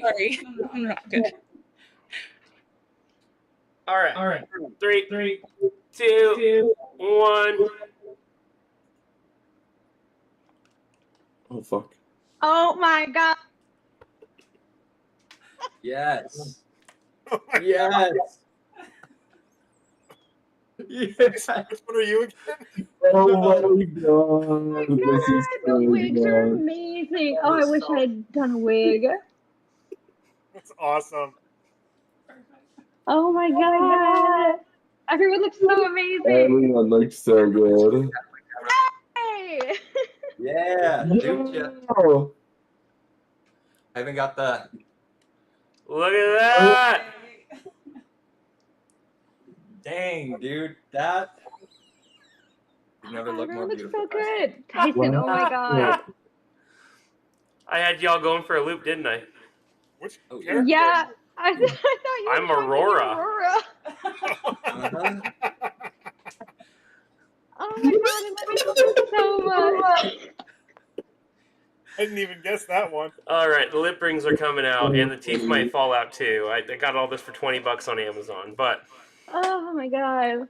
Sorry. I'm not good. All right. 3, 2, 1. Oh, fuck. Oh my god. Yes. Yes. Yes. Which one are you again? Oh my god. This is The so wigs are good. amazing. Oh, I wish I had done a wig. That's awesome. Oh my god. Everyone looks so amazing. Everyone looks so good. Hey! Yeah, dude. Oh. I haven't got the. Look at that! Dang, dude, that. You never looked more Everyone looks beautiful. so good. Tyson, oh my god. I had y'all going for a loop, didn't I? Which Oh, character? Yeah, I thought you were I'm trying to be Aurora. Aurora. Uh-huh. Oh my god, I love it so much. I didn't even guess that one. All right, the lip rings are coming out, and the teeth might fall out too. I got all this for $20 on Amazon, but Oh my god.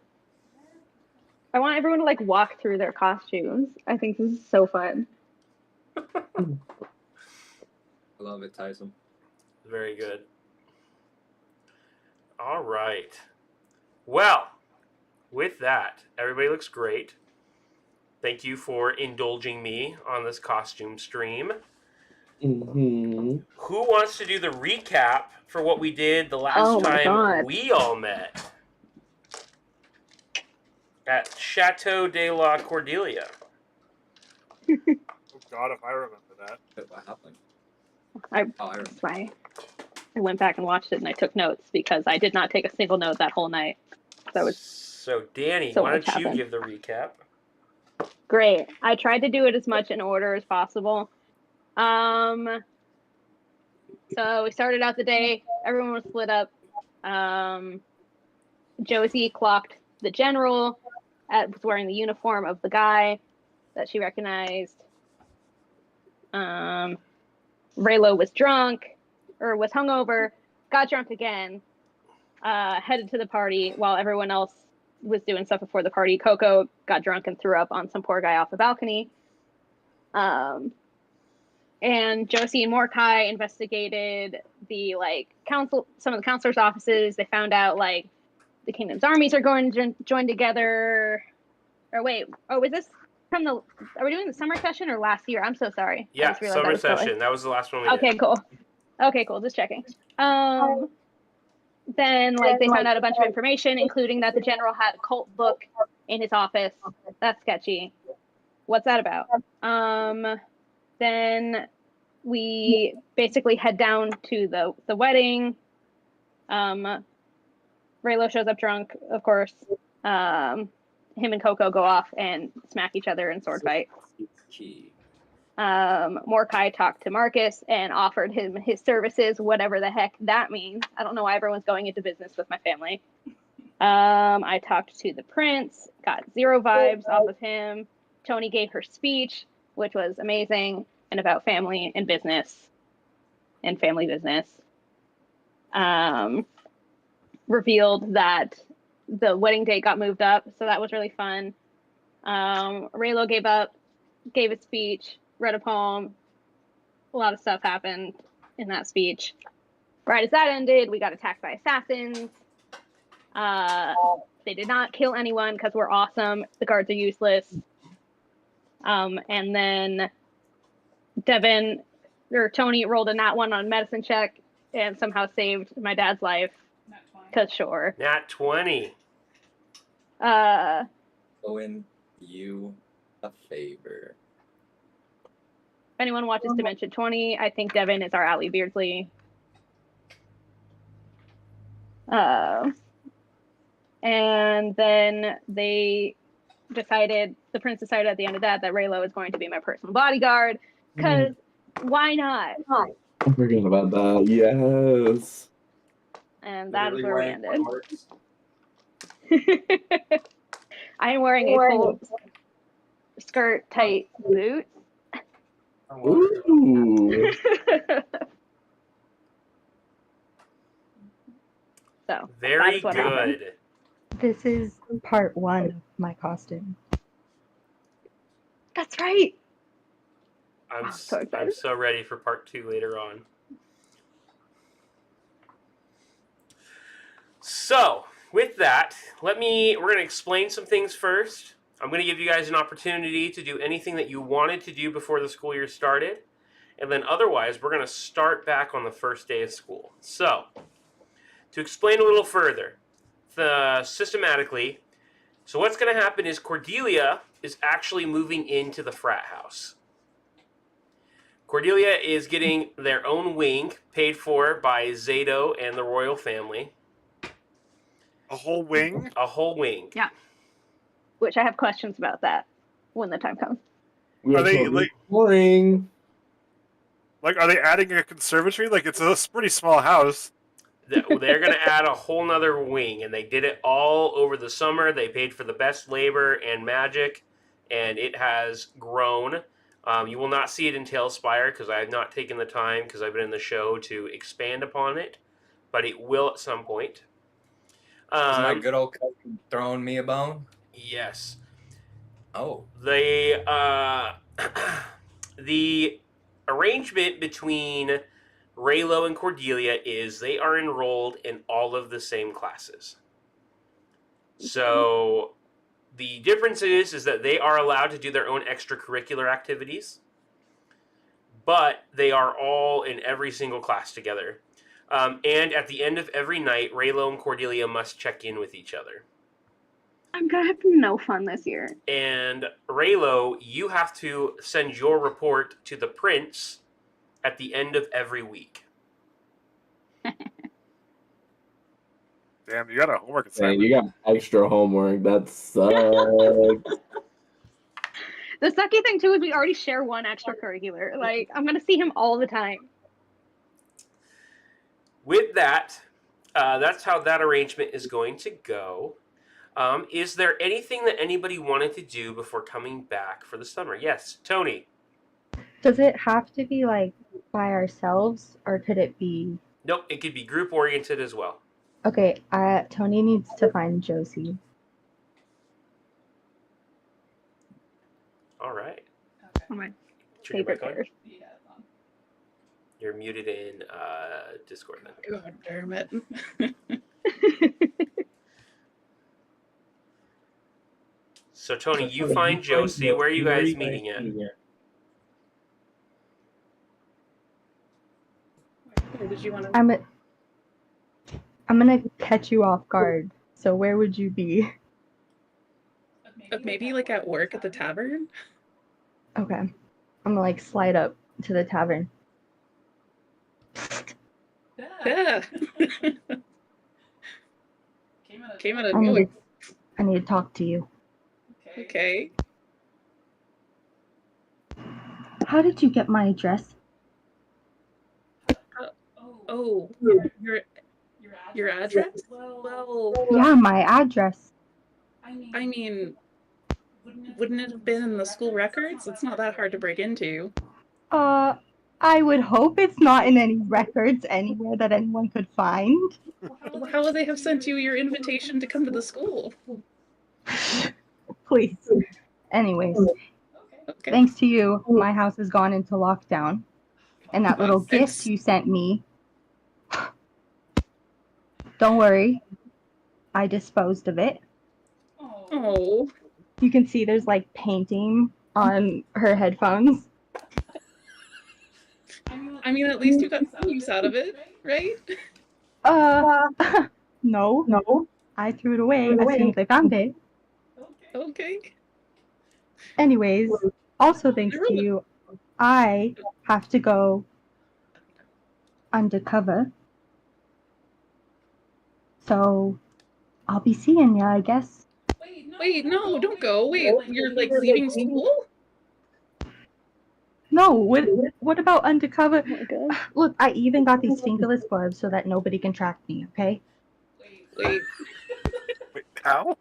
I want everyone to like walk through their costumes. I think this is so fun. I love it, Tyson. very good. All right. Well, with that, everybody looks great. Thank you for indulging me on this costume stream. Mm-hmm. Who wants to do the recap for what we did the last time we all met at Chateau de la Cordelia? Oh god, if I remember that. What happened? I went back and watched it and I took notes because I did not take a single note that whole night. So Danny, so why much don't you happened. give the recap? Great. I tried to do it as much in order as possible. So we started out the day. Everyone was split up. Josie clocked the general, was wearing the uniform of the guy that she recognized. Raylo was drunk, or was hungover, got drunk again, headed to the party while everyone else was doing stuff before the party. Coco got drunk and threw up on some poor guy off the balcony. And Josie and Mordecai investigated the some of the counselors' offices. They found out the Kingdom's armies are going to join together. Or wait, was this from the? Are we doing the summer session or last year? I'm so sorry. Yeah, summer session. That was the last one we did. Okay, cool. Okay, cool. Just checking. Then they found out a bunch of information, including that the general had a cult book in his office. That's sketchy. What's that about? Then we basically head down to the wedding. Raylo shows up drunk, of course. Him and Coco go off and smack each other in sword fight. Mordecai talked to Marcus and offered him his services, whatever the heck that means. I don't know why everyone's going into business with my family. I talked to the prince, got zero vibes off of him. Tony gave her speech, which was amazing, and about family and business and family business. Revealed that the wedding date got moved up, so that was really fun. Raylo gave a speech, read a poem. A lot of stuff happened in that speech. Right as that ended, we got attacked by assassins. They did not kill anyone because we're awesome. The guards are useless. And then Tony rolled a nat 1 on medicine check and somehow saved my dad's life. Because sure. Nat 20. Owing you a favor. If anyone watches Dimension 20, I think Devin is our Allie Beardsley. And then the prince decided at the end of that Raylo is going to be my personal bodyguard. Because why not? I forgot about that. Yes. And that is where we ended. I am wearing a full skirt tight boot. Ooh. So that Very is what happened. good. This is part 1 of my costume. That's right. I'm I'm so I'm excited. so ready for part 2 later on. So, with that, we're going to explain some things first. I'm going to give you guys an opportunity to do anything that you wanted to do before the school year started. And then otherwise, we're going to start back on the first day of school. So, to explain a little further, systematically, so what's going to happen is Cordelia is actually moving into the frat house. Cordelia is getting their own wing paid for by Zato and the royal family. A whole wing? A whole wing. Yeah. Which I have questions about that when the time comes. We Are are they, totally boring. Like, are they adding a conservatory? Like, it's a pretty small house. They're going to add a whole nother wing, and they did it all over the summer. They paid for the best labor and magic, and it has grown. You will not see it in Tailspire because I have not taken the time because I've been in the show to expand upon it, but it will at some point. Is my good old cousin throwing me a bone? Yes. Oh. The arrangement between Raylo and Cordelia is they are enrolled in all of the same classes. So the difference is that they are allowed to do their own extracurricular activities, but they are all in every single class together. And at the end of every night, Raylo and Cordelia must check in with each other. I'm gonna have no fun this year. And Raylo, you have to send your report to the prince at the end of every week. Damn, you got a homework Man, assignment. you got extra homework. That sucks. The sucky thing too is we already share one extracurricular. Like, I'm gonna see him all the time. With that, that's how that arrangement is going to go. Is there anything that anybody wanted to do before coming back for the summer? Yes, Tony. Does it have to be like by ourselves, or could it be? Nope, it could be group oriented as well. Okay, Tony needs to find Josie. All right. One of my Turn your favorite mic on. pairs. You're muted in Discord then. God damn it. So Tony, you find Josie. Where are you guys meeting at? Or did you want to? I'm gonna catch you off guard. So where would you be? Maybe like at work at the tavern? Okay. I'm gonna like slide up to the tavern. Yeah. Came out of I need, nowhere. to, I need to talk to you. Okay. How did you get my address? Oh, your address? Well, Yeah, my address. I mean, wouldn't it have been in the school records? It's not that hard to break into. I would hope it's not in any records anywhere that anyone could find. Well, how would they have sent you your invitation to come to the school? Please. Anyways, Okay. thanks to you, my house has gone into lockdown. And that little Thanks. gift you sent me, don't worry, I disposed of it. Oh. You can see there's like painting on her headphones. I mean, at least you got some use out of it, right? No, I threw it away as soon as I found it. Okay. Anyways, also thanks to you, I have to go undercover. So I'll be seeing ya, I guess. Wait, no, don't go. Wait, you're like leaving school? No, what about undercover? Oh my god. Look, I even got these fingerless gloves so that nobody can track me, okay? Wait, Wait, how?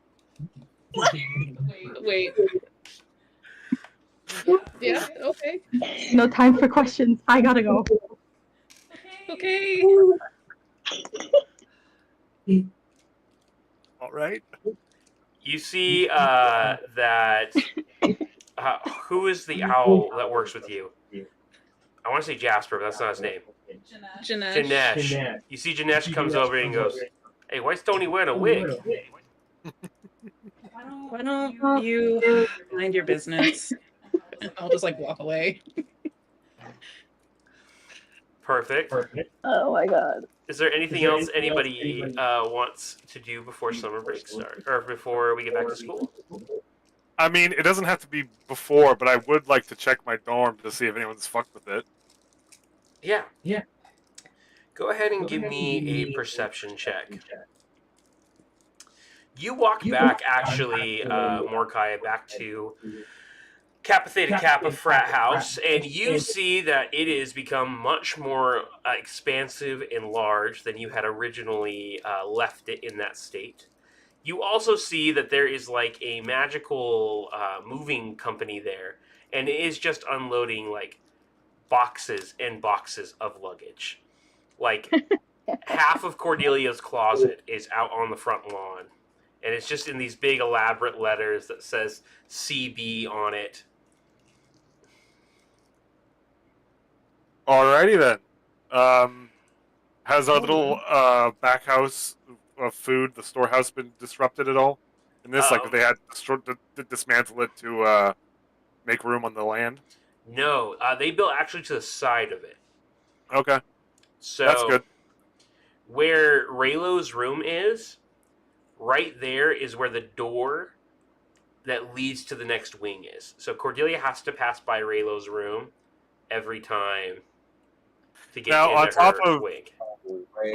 wait. Yeah, okay. No time for questions. I gotta go. Okay. All right. You see that. Who is the owl that works with you? I want to say Jasper, but that's not his name. Janesh. Janesh. You see Janesh comes over and goes, "Hey, why is Tony wearing a wig?" Why don't you mind your business? I'll just like walk away. Perfect. Oh my god. Is there anything else anybody wants to do before summer break start, or before we get back to school? I mean, it doesn't have to be before, but I would like to check my dorm to see if anyone's fucked with it. Yeah. Go ahead and give me a perception check. You walk back, actually, Mordecai, back to Kappa Theta Kappa frat house, and you see that it has become much more expansive and large than you had originally left it in that state. You also see that there is like a magical moving company there, and it is just unloading like boxes and boxes of luggage. Like half of Cordelia's closet is out on the front lawn, and it's just in these big elaborate letters that says CB on it. Alrighty then. Has our little back house of food, the storehouse, been disrupted at all? In this, like, if they had to dismantle it to make room on the land? No, they built actually to the side of it. Okay, So that's good. where Raylo's room is, right there is where the door that leads to the next wing is. So Cordelia has to pass by Raylo's room every time to get Now, into her wing.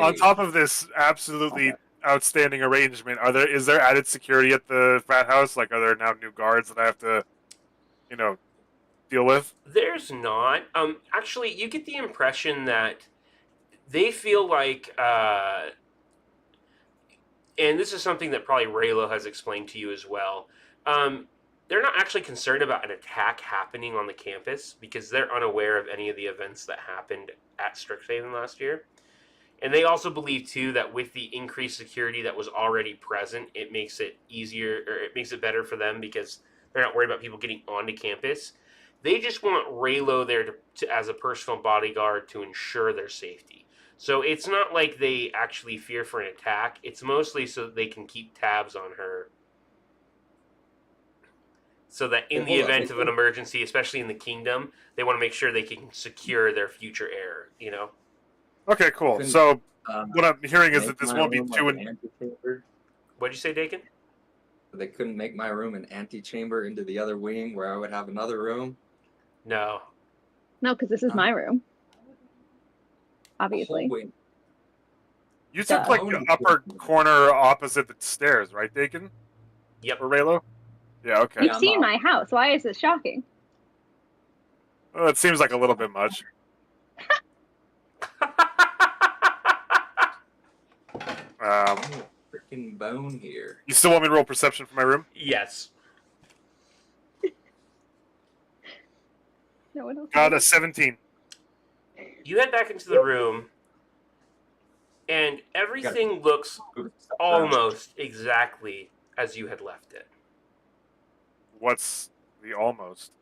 On top of this absolutely outstanding arrangement, is there added security at the frat house? Like, are there now new guards that I have to, deal with? There's not. Actually, you get the impression that they feel like, and this is something that probably Raylo has explained to you as well. They're not actually concerned about an attack happening on the campus because they're unaware of any of the events that happened at Strixhaven last year. And they also believe, too, that with the increased security that was already present, it makes it easier, or it makes it better for them because they're not worried about people getting onto campus. They just want Raylo there to as a personal bodyguard to ensure their safety. So it's not like they actually fear for an attack. It's mostly so that they can keep tabs on her. So that in the event of an emergency, especially in the kingdom, they want to make sure they can secure their future heir, Okay, cool. So what I'm hearing is that this won't be too... What'd you say, Dakin? They couldn't make my room an antechamber into the other wing where I would have another room? No. No, because this is my room. Obviously. You took like the upper corner opposite the stairs, right, Dakin? Yep. Or Raylo? Yeah, okay. You've seen my house. Why is this shocking? Well, it seems like a little bit much. Freaking bone here. You still want me to roll perception for my room? Yes. No one else. Got a 17. You head back into the room, and everything looks almost exactly as you had left it. What's the almost?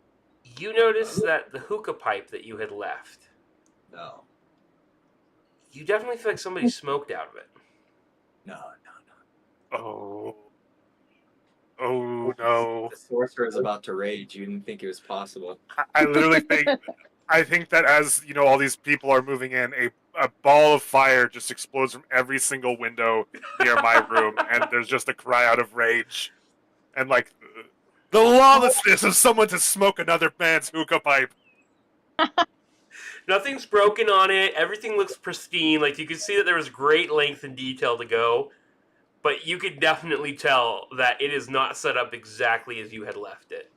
You notice that the hookah pipe that you had left, No. you definitely feel like somebody smoked out of it. No. Oh. Oh, no. The sorcerer is about to rage. You didn't think it was possible. I literally think... I think that as, all these people are moving in, a ball of fire just explodes from every single window near my room, and there's just a cry out of rage. And, like, the lawlessness of someone to smoke another man's hookah pipe. Nothing's broken on it. Everything looks pristine. Like, you can see that there was great length and detail to go. But you could definitely tell that it is not set up exactly as you had left it.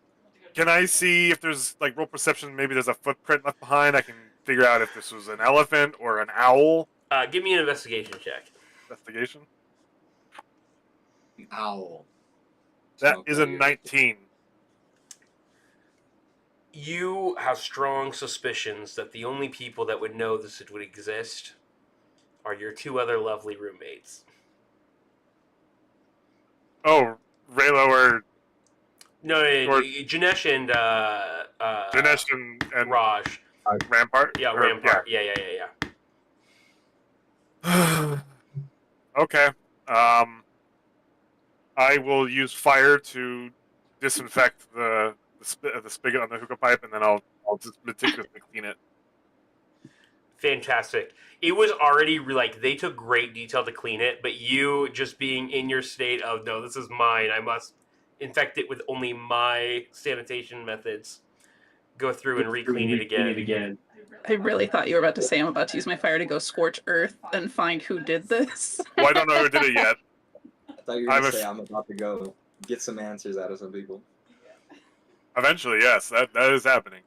Can I see if there's, like, roll perception, maybe there's a footprint left behind? I can figure out if this was an elephant or an owl. Give me an investigation check. Investigation? An owl. That is a 19. You have strong suspicions that the only people that would know this would exist are your two other lovely roommates. Oh, Raylo or No, Or- Janesh and Dinesh and Raj. Rampart? Yeah, Or- Rampart. Yeah. Yeah. Okay. I will use fire to disinfect the spigot on the hookah pipe, and then I'll just meticulously clean it. Fantastic. It was already like they took great detail to clean it, but you just being in your state of no, this is mine. I must infect it with only my sanitation methods. Go through and re-clean it again. I really thought you were about to say I'm about to use my fire to go scorch earth and find who did this. Well, I don't know who did it yet. I thought you were gonna say I'm about to go get some answers out of some people. Eventually, yes, that is happening.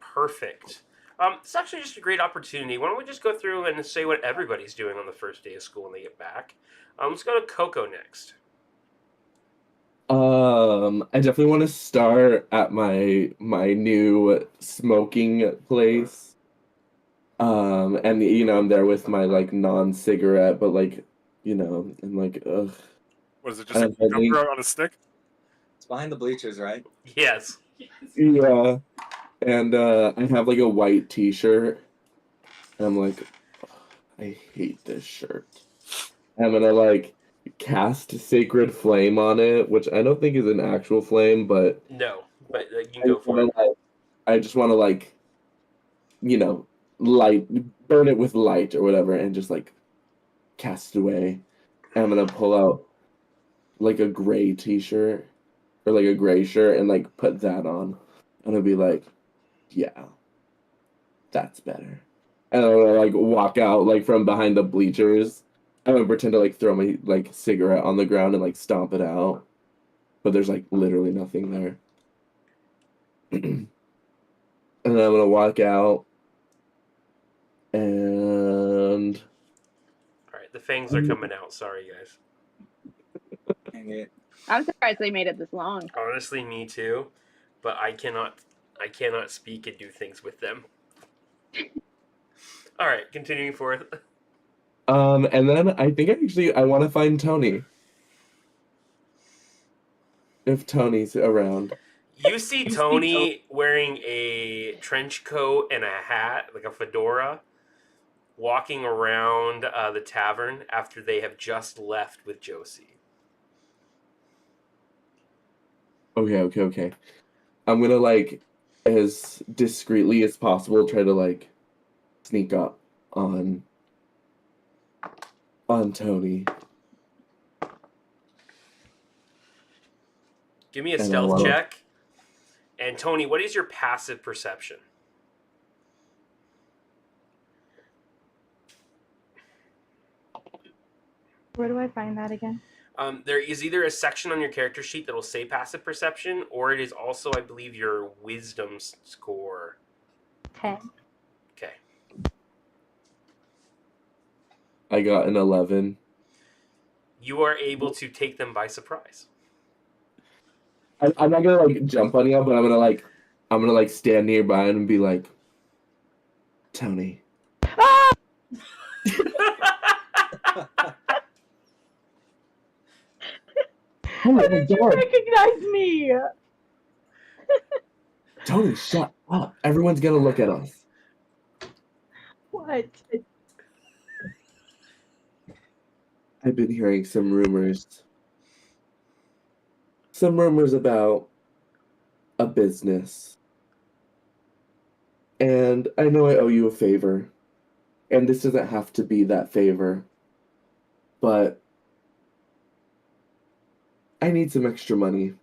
Perfect. It's actually just a great opportunity. Why don't we just go through and say what everybody's doing on the first day of school when they get back? Let's go to Coco next. I definitely want to start at my new smoking place. And I'm there with my like non-cigarette, but like, and like, ugh. What is it? Just a cucumber on a stick? It's behind the bleachers, right? Yes. Yeah. And I have like a white t-shirt. And I'm like, I hate this shirt. I'm gonna like cast Sacred Flame on it, which I don't think is an actual flame, but No, but you can go for it. I just want to like, light, burn it with light or whatever, and just like cast it away. And I'm gonna pull out like a gray t-shirt or like a gray shirt and like put that on. And I'll be like, yeah, that's better. And I'm gonna like walk out like from behind the bleachers. I'm gonna pretend to like throw my like cigarette on the ground and like stomp it out. But there's like literally nothing there. And then I'm gonna walk out and Alright, the fangs are coming out. Sorry, guys. Dang it. I'm surprised they made it this long. Honestly, me too. But I cannot speak and do things with them. Alright, continuing forth. and then I think I want to find Tony. If Tony's around. You see Tony wearing a trench coat and a hat, like a fedora, walking around the tavern after they have just left with Josie. Okay. I'm gonna like, as discreetly as possible, try to like sneak up on Tony. Give me a stealth check. And Tony, what is your passive perception? Where do I find that again? There is either a section on your character sheet that will say passive perception, or it is also, I believe, your wisdom score. 10. Okay. I got an 11. You are able to take them by surprise. I'm not gonna like jump on you, but I'm gonna like stand nearby and be like, Tony. Ah! Oh How did you recognize me? Tony, shut up. Everyone's gonna look at us. What? I've been hearing some rumors. Some rumors about a business. And I know I owe you a favor. And this doesn't have to be that favor. But I need some extra money.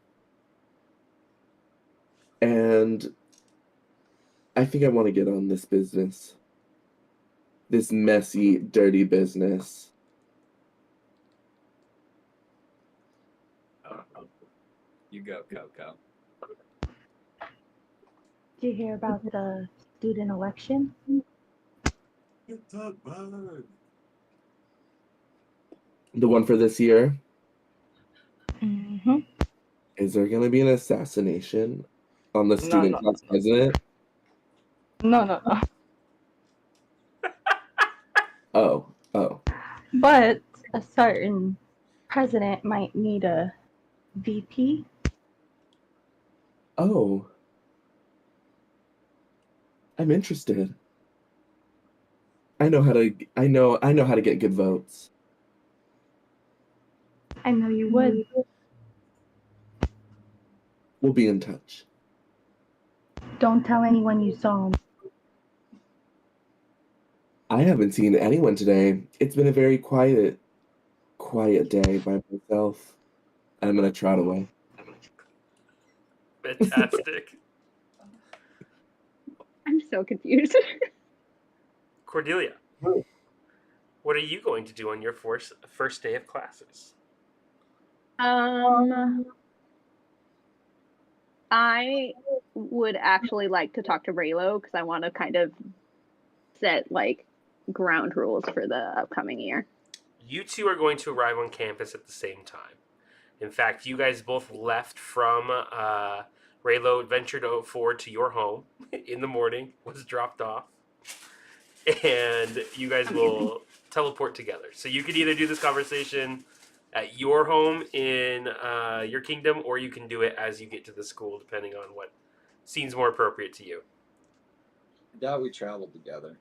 And I think I want to get on this business. This messy, dirty business. You go, Coco. Did you hear about the student election? The one for this year? Mm-hmm. Is there going to be an assassination on the student class president? No. Oh. But a certain president might need a VP. Oh, I'm interested. I know how to get good votes. I know you would. We'll be in touch. Don't tell anyone you saw him. I haven't seen anyone today. It's been a very quiet day by myself. I'm gonna trot away. Fantastic. I'm so confused. Cordelia, what are you going to do on your first day of classes? I would actually like to talk to Raylo because I want to kind of set like ground rules for the upcoming year. You two are going to arrive on campus at the same time. In fact, you guys both left from Raylo, ventured forward to your home in the morning, was dropped off, and you guys will teleport together. So you could either do this conversation at your home in your kingdom, or you can do it as you get to the school, depending on what seems more appropriate to you. I doubt we traveled together.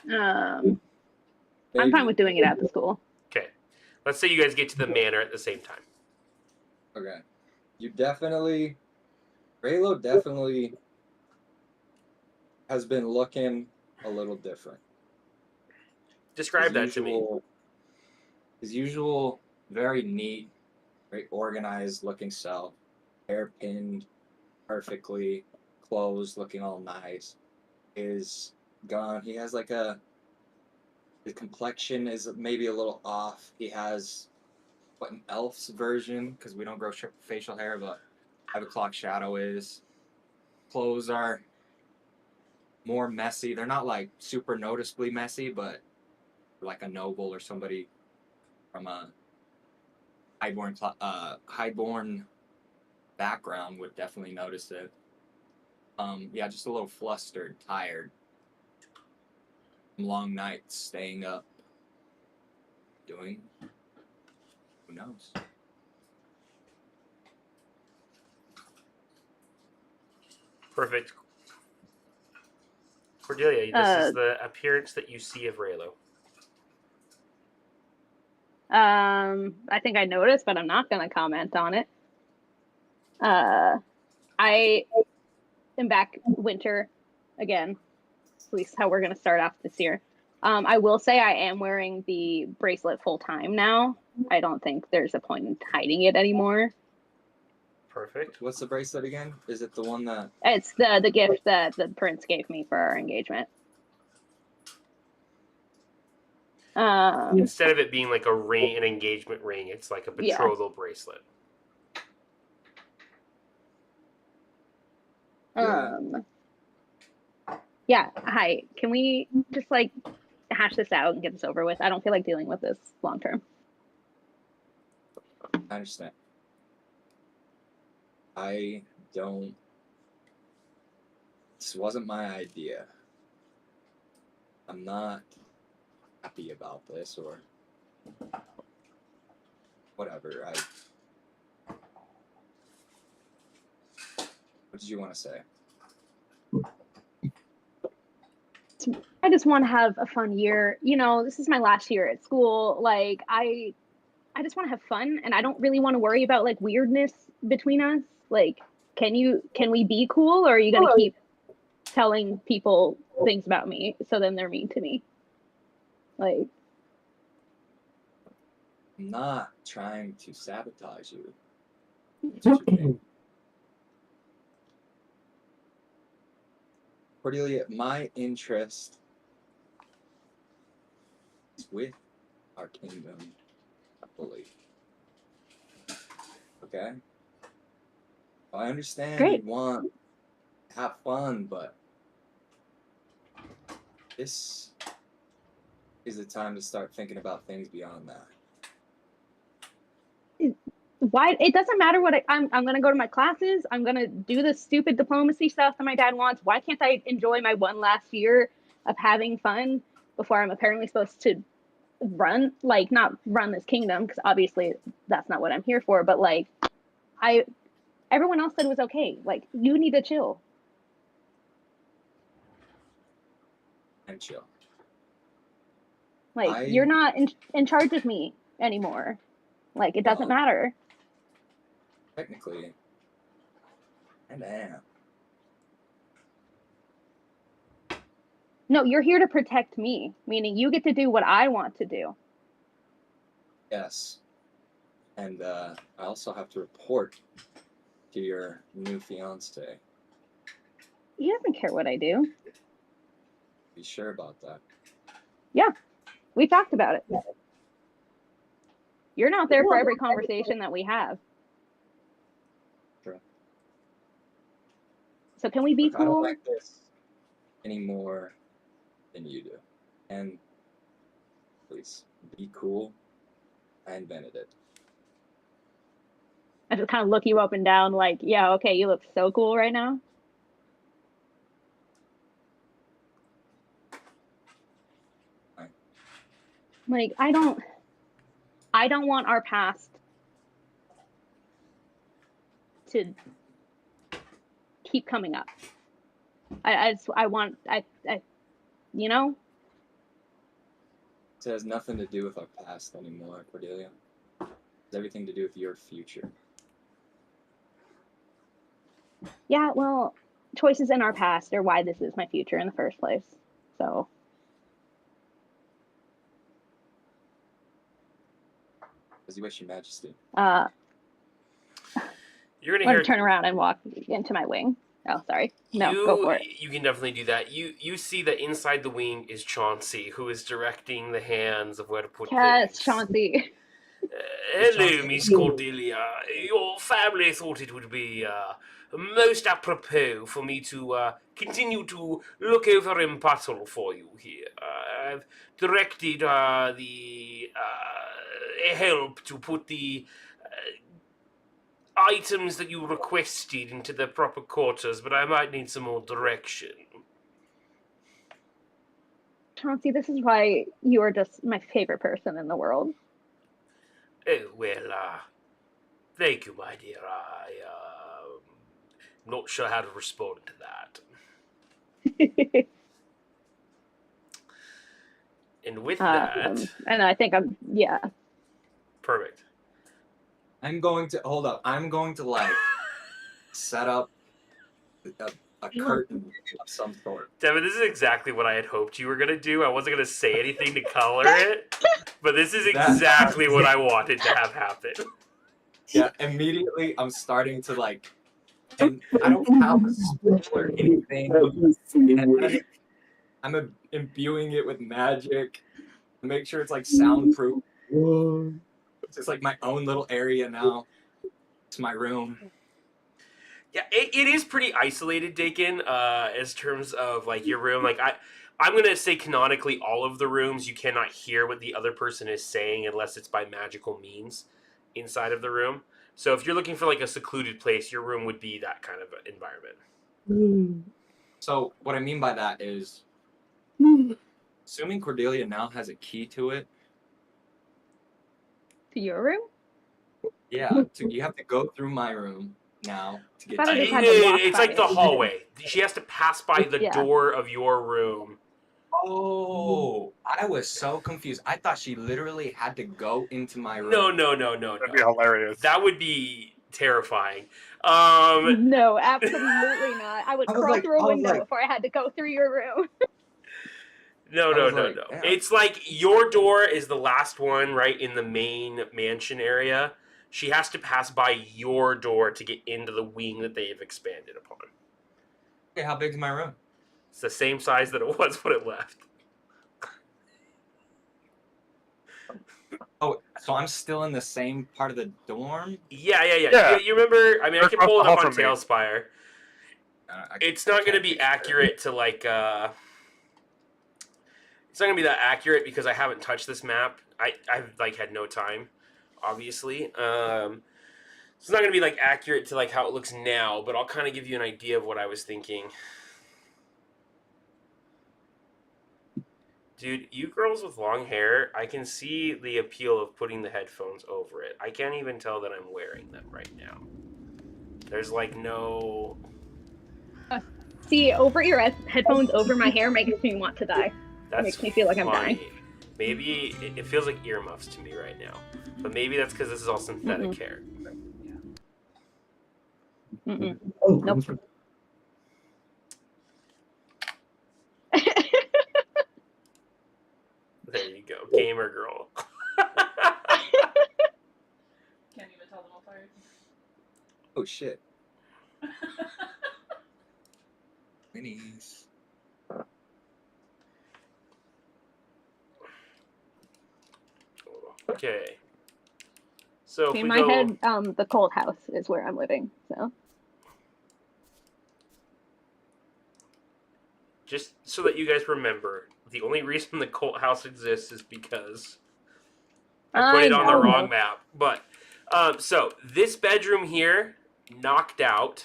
I'm fine with doing it at the school. Okay. Let's say you guys get to the manor at the same time. Okay. Raylo definitely has been looking a little different. Describe that to me. His usual very neat, very organized looking self, hair pinned perfectly, clothes looking all nice, is gone. He has like his complexion is maybe a little off. He has what an elf's version, because we don't grow facial hair, but 5 o'clock shadow is. Clothes are more messy. They're not like super noticeably messy, but like a noble or somebody from a highborn background would definitely notice it. Yeah, just a little flustered, tired. Long nights, staying up, doing who knows. Perfect. Cordelia, this is the appearance that you see of Raylo. I think I noticed, but I'm not going to comment on it. I am back winter again. At least how we're going to start off this year. I will say I am wearing the bracelet full time now. I don't think there's a point in hiding it anymore. Perfect. What's the bracelet again? Is it the one that... It's the gift that the prince gave me for our engagement. Instead of it being like a ring, an engagement ring, it's like a betrothal bracelet. Yeah, hi. Can we just like hash this out and get this over with? I don't feel like dealing with this long term. I understand. This wasn't my idea. I'm not happy about this or whatever. What did you want to say? I just want to have a fun year. You know, this is my last year at school. Like, I just want to have fun, and I don't really want to worry about like weirdness between us. Like, can we be cool, or are you gonna keep telling people things about me so then they're mean to me? Like, I'm not trying to sabotage you. That's what you think. Cordelia, my interest is with our kingdom, I believe. Okay? I understand you want to have fun, but this is the time to start thinking about things beyond that. why? It doesn't matter what I'm gonna go to my classes. I'm gonna do the stupid diplomacy stuff that my dad wants. Why can't I enjoy my one last year of having fun before I'm apparently supposed to not run this kingdom, because obviously that's not what I'm here for, but like everyone else said it was okay. Like, you need to chill. And chill. Like, you're not in charge of me anymore. Like, it doesn't matter. Technically, and I am. No, you're here to protect me, meaning you get to do what I want to do. Yes. And I also have to report to your new fiance. He doesn't care what I do. Be sure about that. Yeah, we talked about it. You're not there for every conversation that we have. True. So can we be Look, I don't cool? like this any more than you do. And please, be cool. I invented it. I just kind of look you up and down like, yeah, okay, you look so cool right now. Fine. Like, I don't want our past to keep coming up. I you know? It has nothing to do with our past anymore, Cordelia. It has everything to do with your future. Yeah, well, choices in our past are why this is my future in the first place. So. As you wish, Your Majesty. You're gonna I'm hear. turn around and walk into my wing. Oh, sorry. No, go for it. You can definitely do that. You see that inside the wing is Chauncey, who is directing the hands of where to put Yes, things. Chauncey. Hello, Miss Cordelia. Your family thought it would be most apropos for me to continue to look over and puzzle for you here. I've directed the help to put the items that you requested into their proper quarters, but I might need some more direction. Chauncey, this is why you are just my favorite person in the world. Oh, well, thank you, my dear. I'm not sure how to respond to that. And with that... And I think yeah. Perfect. I'm going to, hold up, I'm going to, like, set up a curtain of some sort. Devin, this is exactly what I had hoped you were going to do. I wasn't going to say anything to color it, but this is exactly what I wanted to have happen. Yeah, immediately I'm starting to, like, and I don't have a spell or anything. And I'm imbuing it with magic to make sure it's, like, soundproof. It's just, like, my own little area now. It's my room. Yeah, it is pretty isolated, Dakin, as terms of, like, your room. Like, I'm going to say canonically all of the rooms, you cannot hear what the other person is saying unless it's by magical means inside of the room. So if you're looking for, like, a secluded place, your room would be that kind of environment. So what I mean by that is, assuming Cordelia now has a key to it. To your room? Yeah, you have to go through my room now to get to it's like the hallway. She has to pass by the door of your room. Oh, I was so confused. I thought she literally had to go into my room. No. That'd be hilarious. That would be terrifying. No, absolutely not. I would crawl through a window before I had to go through your room. No. Damn. It's like your door is the last one, right, in the main mansion area. She has to pass by your door to get into the wing that they have expanded upon. Okay, how big is my room? It's the same size that it was when it left. Oh, so I'm still in the same part of the dorm? Yeah. Yeah. You remember? I mean, I can pull it up on Tailspire. It's not going to be accurate to, like, it's not going to be that accurate because I haven't touched this map. I've like, had no time, obviously. It's not going to be, like, accurate to, like, how it looks now, but I'll kind of give you an idea of what I was thinking. Dude, you girls with long hair, I can see the appeal of putting the headphones over it. I can't even tell that I'm wearing them right now. There's like no... See, over your headphones over my hair makes me want to die. That's Makes me feel like I'm dying. funny. Maybe it feels like earmuffs to me right now. But maybe that's because this is all synthetic hair. Mm-mm. Oh, Nope. There you go. Gamer girl. Can't even tell them apart. Oh shit. Minis. Okay. So if In we my go... head, the cold house is where I'm living. So Just so that you guys remember, the only reason the cult house exists is because I put it on the know. wrong map. But, so, this bedroom here, knocked out.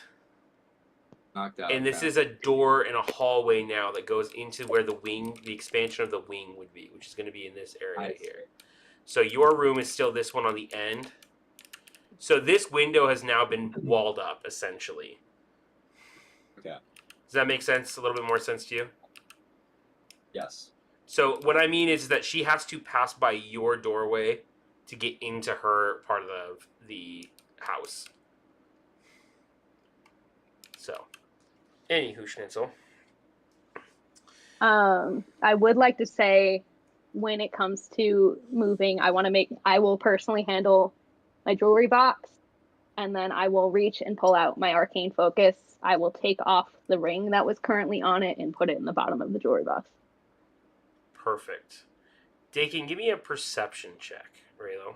Knocked out. And this okay. is a door and a hallway now that goes into where the expansion of the wing would be, which is going to be in this area here. So your room is still this one on the end. So this window has now been walled up, essentially. Okay. Does that make sense? A little bit more sense to you? Yes. So what I mean is that she has to pass by your doorway to get into her part of the house. So, anywho, Schnitzel. I would like to say, when it comes to moving, I will personally handle my jewelry box, and then I will reach and pull out my arcane focus. I will take off the ring that was currently on it and put it in the bottom of the jewelry box. Perfect. Dakin, give me a perception check, Raylo.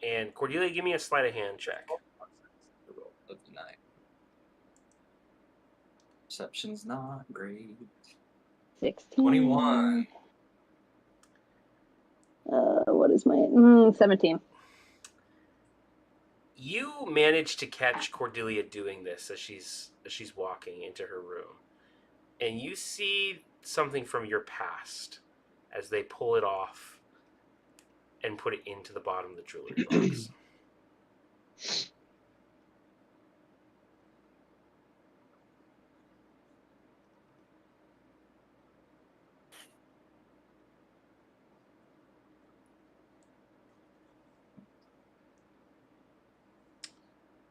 And Cordelia, give me a sleight of hand check. Of the night. Perception's not great. 16. 21. What is my 17? You manage to catch Cordelia doing this as she's walking into her room, and you see something from your past as they pull it off and put it into the bottom of the jewelry box.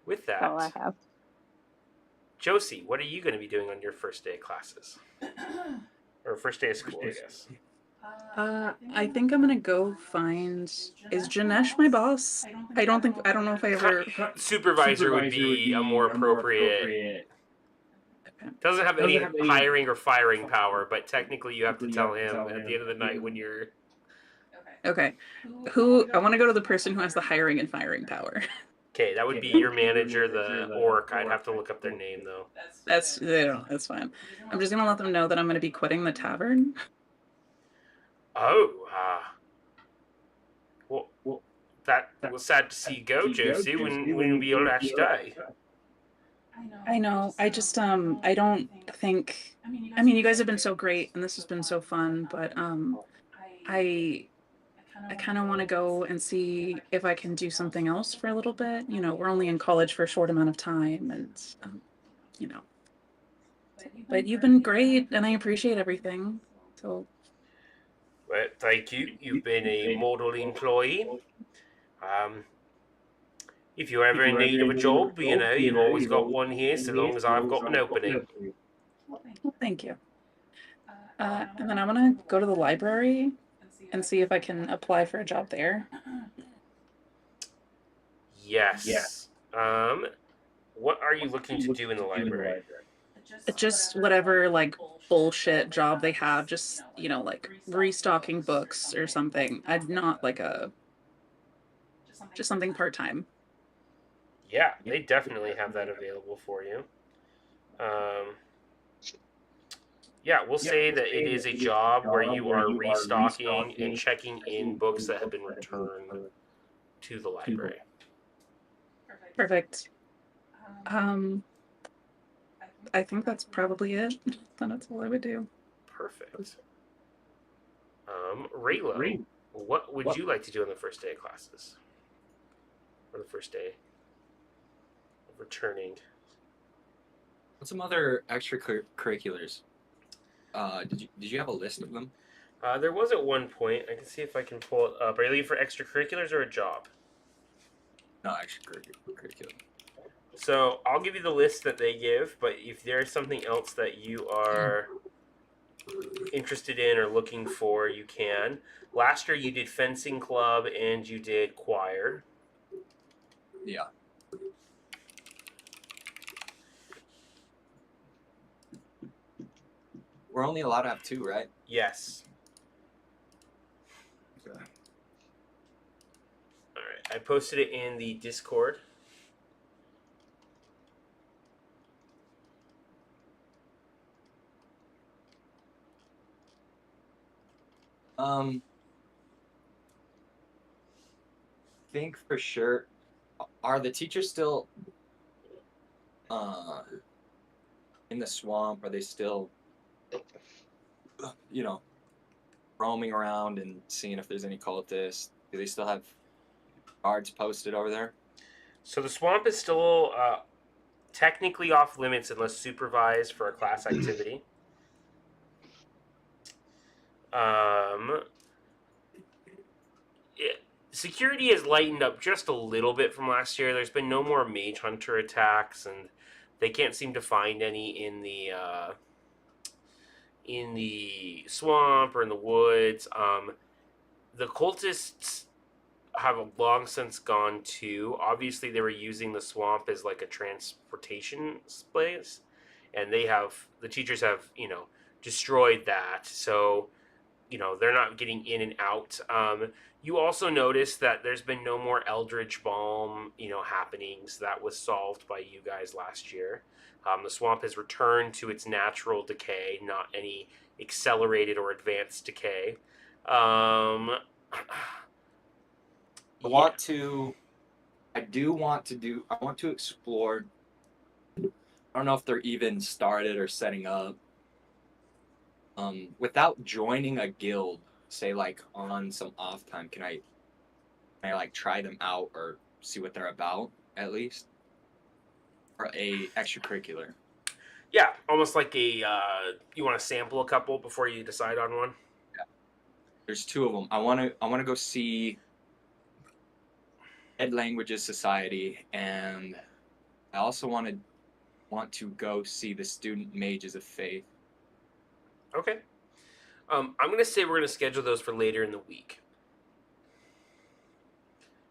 With that, That's all I have. Josie, what are you going to be doing on your first day of classes? Or first day of school, I guess. I think I'm gonna go find. Is Janesh my boss? I don't know if I ever. Supervisor would be a more appropriate. Doesn't have any hiring or firing power, but technically you have to tell him at the end of the night when you're... Okay. Who I want to go to the person who has the hiring and firing power. Okay, that would be your manager, the orc. I'd have to look up their name, though. That's fine. I'm just gonna let them know that I'm gonna be quitting the tavern. Oh, well, that was sad to see you go, Josie. When will be your last day? I know. I just I don't think. I mean, you guys have been so great, and this has been so fun. But I kind of want to go and see if I can do something else for a little bit. You know, we're only in college for a short amount of time, and you know. But you've been great, and I appreciate everything. So. Well, thank you. You've been a model employee. If you're ever in need of a job, you know, you've always got one here so long as I've got an opening. Well, thank you. And then I'm gonna go to the library and see if I can apply for a job there. Yes. What are you looking to do in the library? Just whatever like bullshit job they have, just you know, like restocking books or something. I'd not like just something part-time. Yeah, they definitely have that available for you. Yeah, we'll say that it is a job where you are restocking and checking in books that have been returned to the library. Perfect. I think that's probably it. Then that's all I would do. Perfect. Raylo, what would you like to do on the first day of classes? Or the first day of returning? What's some other extracurriculars? Did you have a list of them? There was at one point. I can see if I can pull it up. Are you looking for extracurriculars or a job? No, extracurricular. So I'll give you the list that they give, but if there's something else that you are interested in or looking for, you can. Last year you did fencing club and you did choir. Yeah. We're only allowed to have 2, right? Yes. Okay. All right. I posted it in the Discord. Think for sure. Are the teachers still in the swamp? Are they still roaming around and seeing if there's any cultists? Do they still have guards posted over there? So the swamp is still technically off limits unless supervised for a class activity. Security has lightened up just a little bit from last year. There's been no more mage hunter attacks, and they can't seem to find any in the swamp or in the woods. The cultists have long since gone too. Obviously, they were using the swamp as like a transportation place, and the teachers have destroyed that. So they're not getting in and out. You also notice that there's been no more Eldritch Balm, happenings. That was solved by you guys last year. The swamp has returned to its natural decay, not any accelerated or advanced decay. I want to explore. I don't know if they're even started or setting up. Without joining a guild, say like on some off time, can I like try them out or see what they're about at least? Or a extracurricular. Yeah, almost like you want to sample a couple before you decide on one. Yeah. There's 2 of them. I want to go see Ed Languages Society, and I also want to go see the Student Mages of Faith. Okay. I'm going to say we're going to schedule those for later in the week.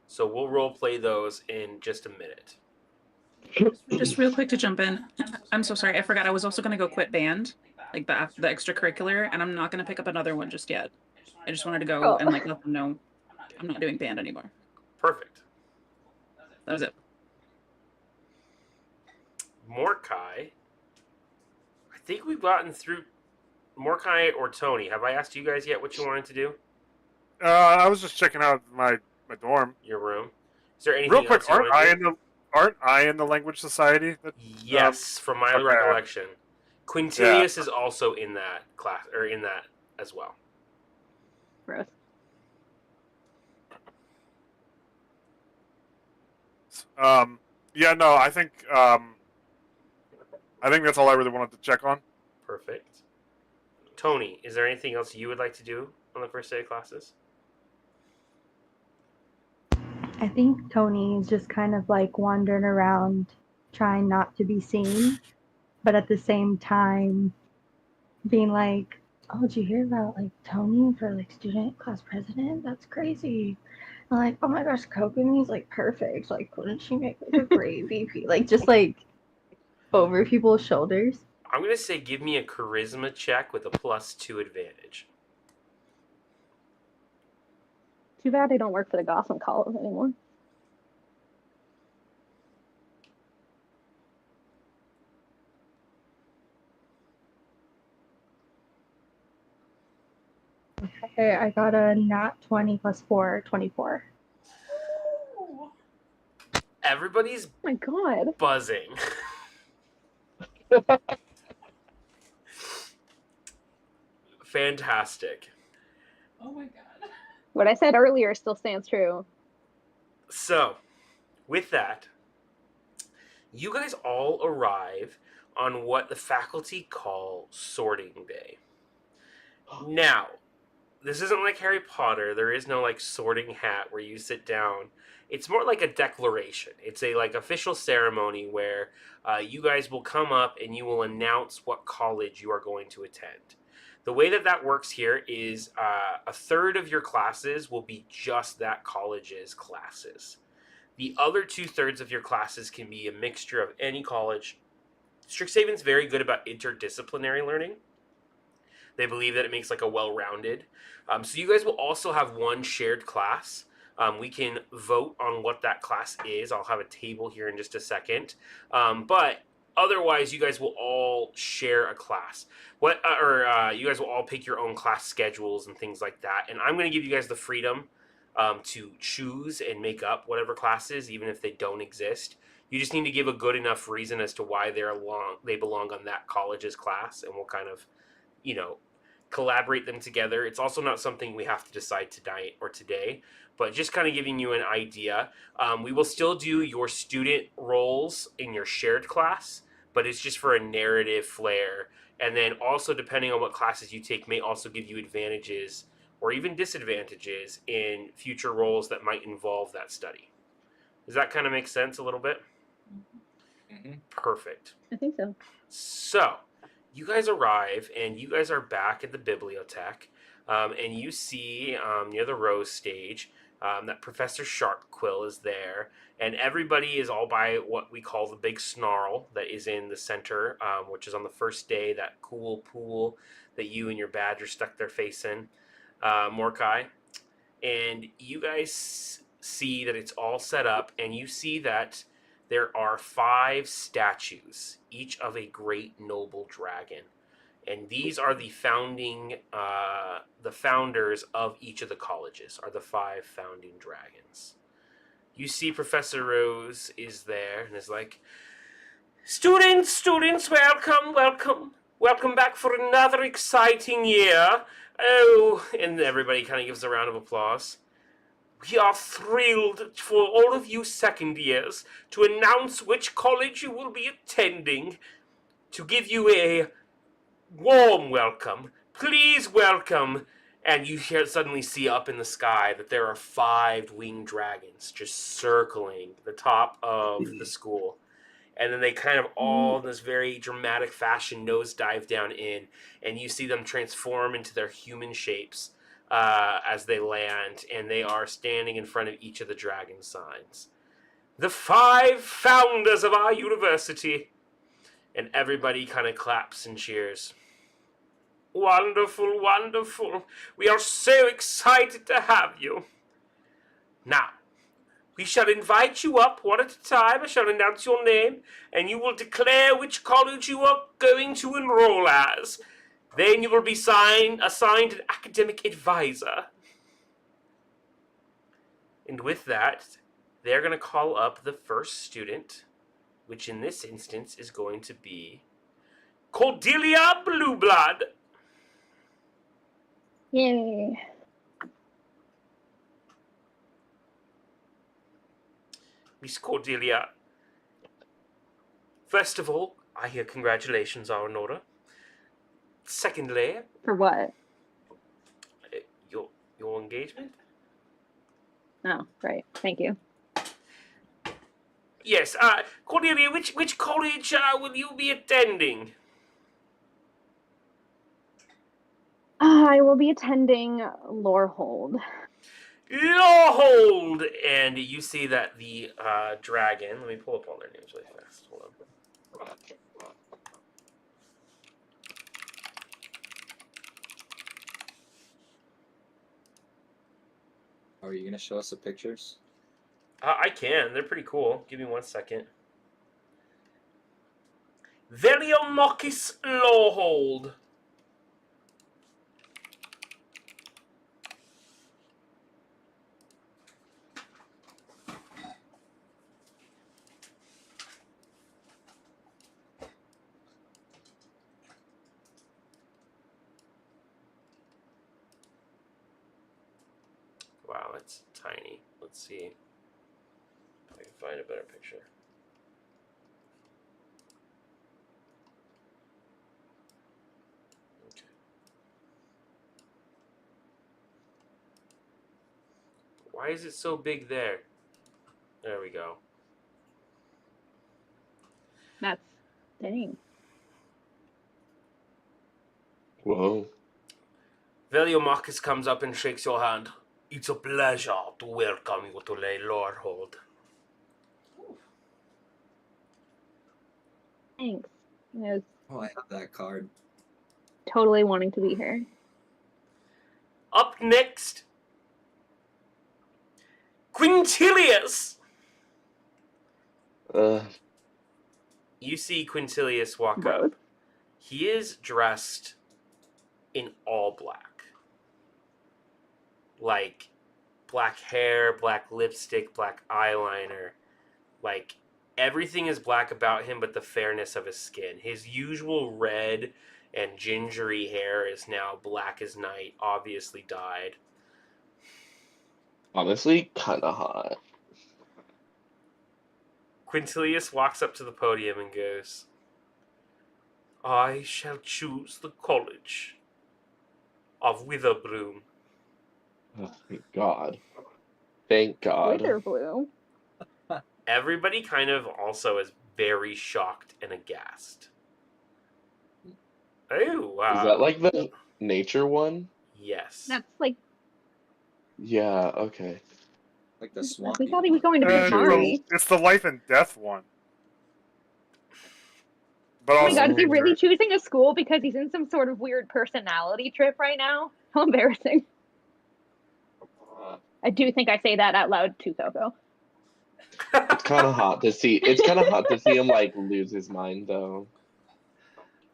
So we'll role play those in just a minute. Just real quick to jump in. I'm so sorry. I forgot. I was also going to go quit band, like the extracurricular, and I'm not going to pick up another one just yet. I just wanted to go and let them know I'm not doing band anymore. Perfect. That was it. Mordecai. I think we've gotten through Mordecai or Tony. Have I asked you guys yet what you wanted to do? I was just checking out my dorm. Your room. Is there anything Real quick, else you want to do? aren't I in the language society? Yes, from my recollection. Quintilius is also in that class, or in that as well. Gross. Yeah, no, I think that's all I really wanted to check on. Perfect. Tony, is there anything else you would like to do on the first day of classes? I think Tony is just kind of like wandering around trying not to be seen, but at the same time being like, oh, did you hear about like Tony for like student class president? That's crazy. I'm like, oh my gosh, Kokomi's like perfect. Like, couldn't she make like a great VP? Like, just like over people's shoulders. I'm going to say give me a charisma check with a +2 advantage. Too bad I don't work for the Gotham College anymore. Okay, I got a nat 20 plus 4, 24. Everybody's Oh my god. buzzing. Fantastic. Oh my god. What I said earlier still stands true. So, with that, you guys all arrive on what the faculty call sorting day. Now, this isn't like Harry Potter. There is no like sorting hat where you sit down. It's more like a declaration. It's a like official ceremony where you guys will come up and you will announce what college you are going to attend. The way that that works here is a third of your classes will be just that college's classes. The other 2/3 of your classes can be a mixture of any college. Strixhaven's very good about interdisciplinary learning. They believe that it makes like a well-rounded. So you guys will also have one shared class. We can vote on what that class is. I'll have a table here in just a second. But otherwise, you guys will all share a class. You guys will all pick your own class schedules and things like that. And I'm going to give you guys the freedom to choose and make up whatever classes, even if they don't exist. You just need to give a good enough reason as to why they belong on that college's class, and we'll kind of, collaborate them together. It's also not something we have to decide tonight or today, but just kind of giving you an idea. We will still do your student roles in your shared class, but it's just for a narrative flair. And then also, depending on what classes you take, may also give you advantages or even disadvantages in future roles that might involve that study. Does that kind of make sense a little bit? Mm-hmm. Perfect. I think so. So, you guys arrive, and you guys are back at the bibliothèque, and you see near the Rose stage that Professor Sharpquill is there, and everybody is all by what we call the big snarl that is in the center, which is on the first day, that cool pool that you and your badger stuck their face in, Mordecai. And you guys see that it's all set up, and you see that there are 5 statues, each of a great noble dragon. And these are the founders of each of the colleges, are the 5 founding dragons. You see Professor Rose is there and is like, students, welcome, welcome. Welcome back for another exciting year. Oh, and everybody kind of gives a round of applause. We are thrilled for all of you second years to announce which college you will be attending. To give you a warm welcome, please welcome. And you suddenly see up in the sky that there are 5 winged dragons just circling the top of the school. And then they kind of all, in this very dramatic fashion, nosedive down in, and you see them transform into their human shapes as they land, and they are standing in front of each of the dragon signs. The 5 founders of our university. And everybody kind of claps and cheers. Wonderful, wonderful. We are so excited to have you. Now, we shall invite you up one at a time. I shall announce your name, and you will declare which college you are going to enroll as. Then you will be assigned an academic advisor. And with that, they're going to call up the first student, which in this instance is going to be Cordelia Blueblood. Yay. Miss Cordelia, first of all, I hear congratulations are in order. Secondly, For what? your engagement? Oh, right. Thank you. Yes, Cordelia, which college will you be attending? I will be attending Lorehold. Lord! And you see that the dragon, let me pull up all their names really fast. Hold on. Are you gonna show us the pictures? I can. They're pretty cool. Give me 1 second. Veliomachus Lawhold. it's tiny. Let's see if I can find a better picture. Okay. Why is it so big there? There we go. That's dang. Whoa. Veliomachus comes up and shakes your hand. It's a pleasure to welcome you to Lordhold. Thanks. I was Oh, I have that card. totally wanting to be here. Up next, Quintilius. You see Quintilius walk Gross. up. He is dressed in all black. Like, black hair, black lipstick, black eyeliner. Like, everything is black about him but the fairness of his skin. His usual red and gingery hair is now black as night, obviously dyed. Honestly, kind of hot. Quintilius walks up to the podium and goes, I shall choose the College of Witherbloom. Oh, thank God. Thank God. Wither blue. Everybody kind of also is very shocked and aghast. Oh, wow. Is that like the nature one? Yes. That's like Yeah, okay. Like the swamp. we thought he was going to be Nature. Mari. It's the life and death one. But Oh my also god, is he really nature. choosing a school because he's in some sort of weird personality trip right now? How embarrassing. I do think I say that out loud to Coco. It's kind of hot to see. It's kind of hot to see him like lose his mind, though.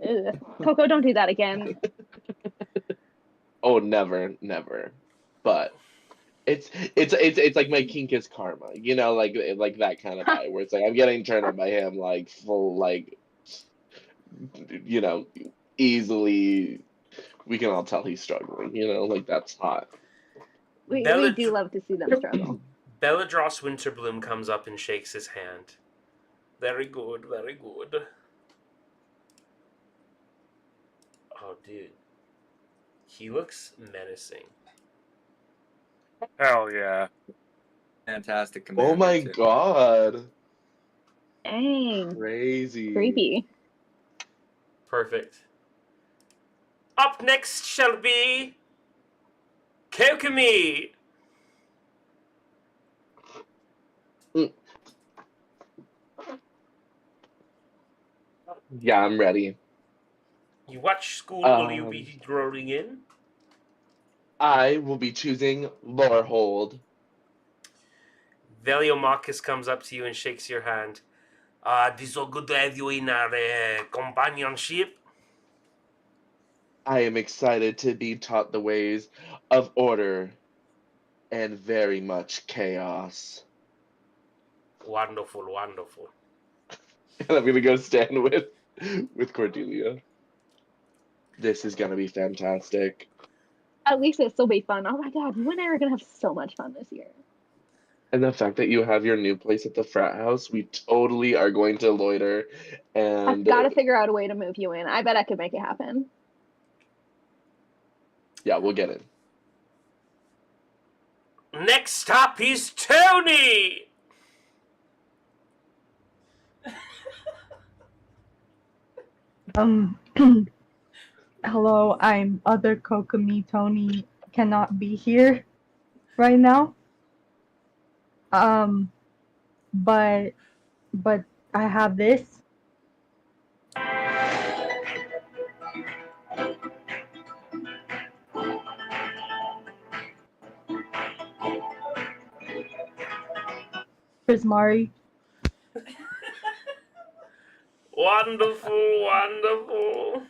Ugh. Coco, don't do that again. Oh, never, never. But it's like my kink is karma, you know, like that kind of vibe where it's like I'm getting turned on by him, like full, like, you know, easily. We can all tell he's struggling, you know, like that's hot. We do love to see them struggle. Belladross Winterbloom comes up and shakes his hand. Very good, very good. Oh, dude. He looks menacing. Hell yeah. Fantastic commander. Oh my too. God. Dang. Crazy. Creepy. Perfect. Up next shall be Kokomi. Yeah, I'm ready. What school will you be enrolling in? I will be choosing Lorehold. Veliomachus comes up to you and shakes your hand. It is so good to have you in our companionship. I am excited to be taught the ways of order and very much chaos. Wonderful, wonderful. And I'm gonna go stand with Cordelia. This is gonna be fantastic. At least it'll still be fun. Oh my god, you and I are gonna have so much fun this year. And the fact that you have your new place at the frat house, we totally are going to loiter. And I've got to figure out a way to move you in. I bet I could make it happen. yeah, we'll get it. Next up is Tony. Hello, I'm other Kokomi. Tony cannot be here right now. But I have this. Prismari. Wonderful, wonderful.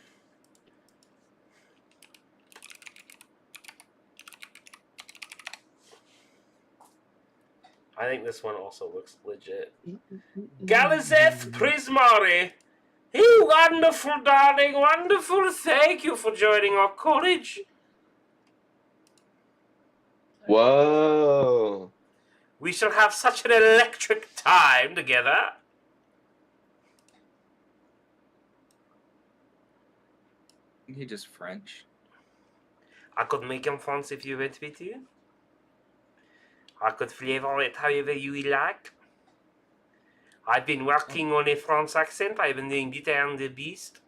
I think this one also looks legit. Galizeth Prismari. You wonderful, darling, wonderful. Thank you for joining our college. Whoa. We shall have such an electric time together. Isn't he just French? I could make him France if you want me to. I could flavor it however you like. I've been working on a France accent. I've been doing Beauty and the Beast.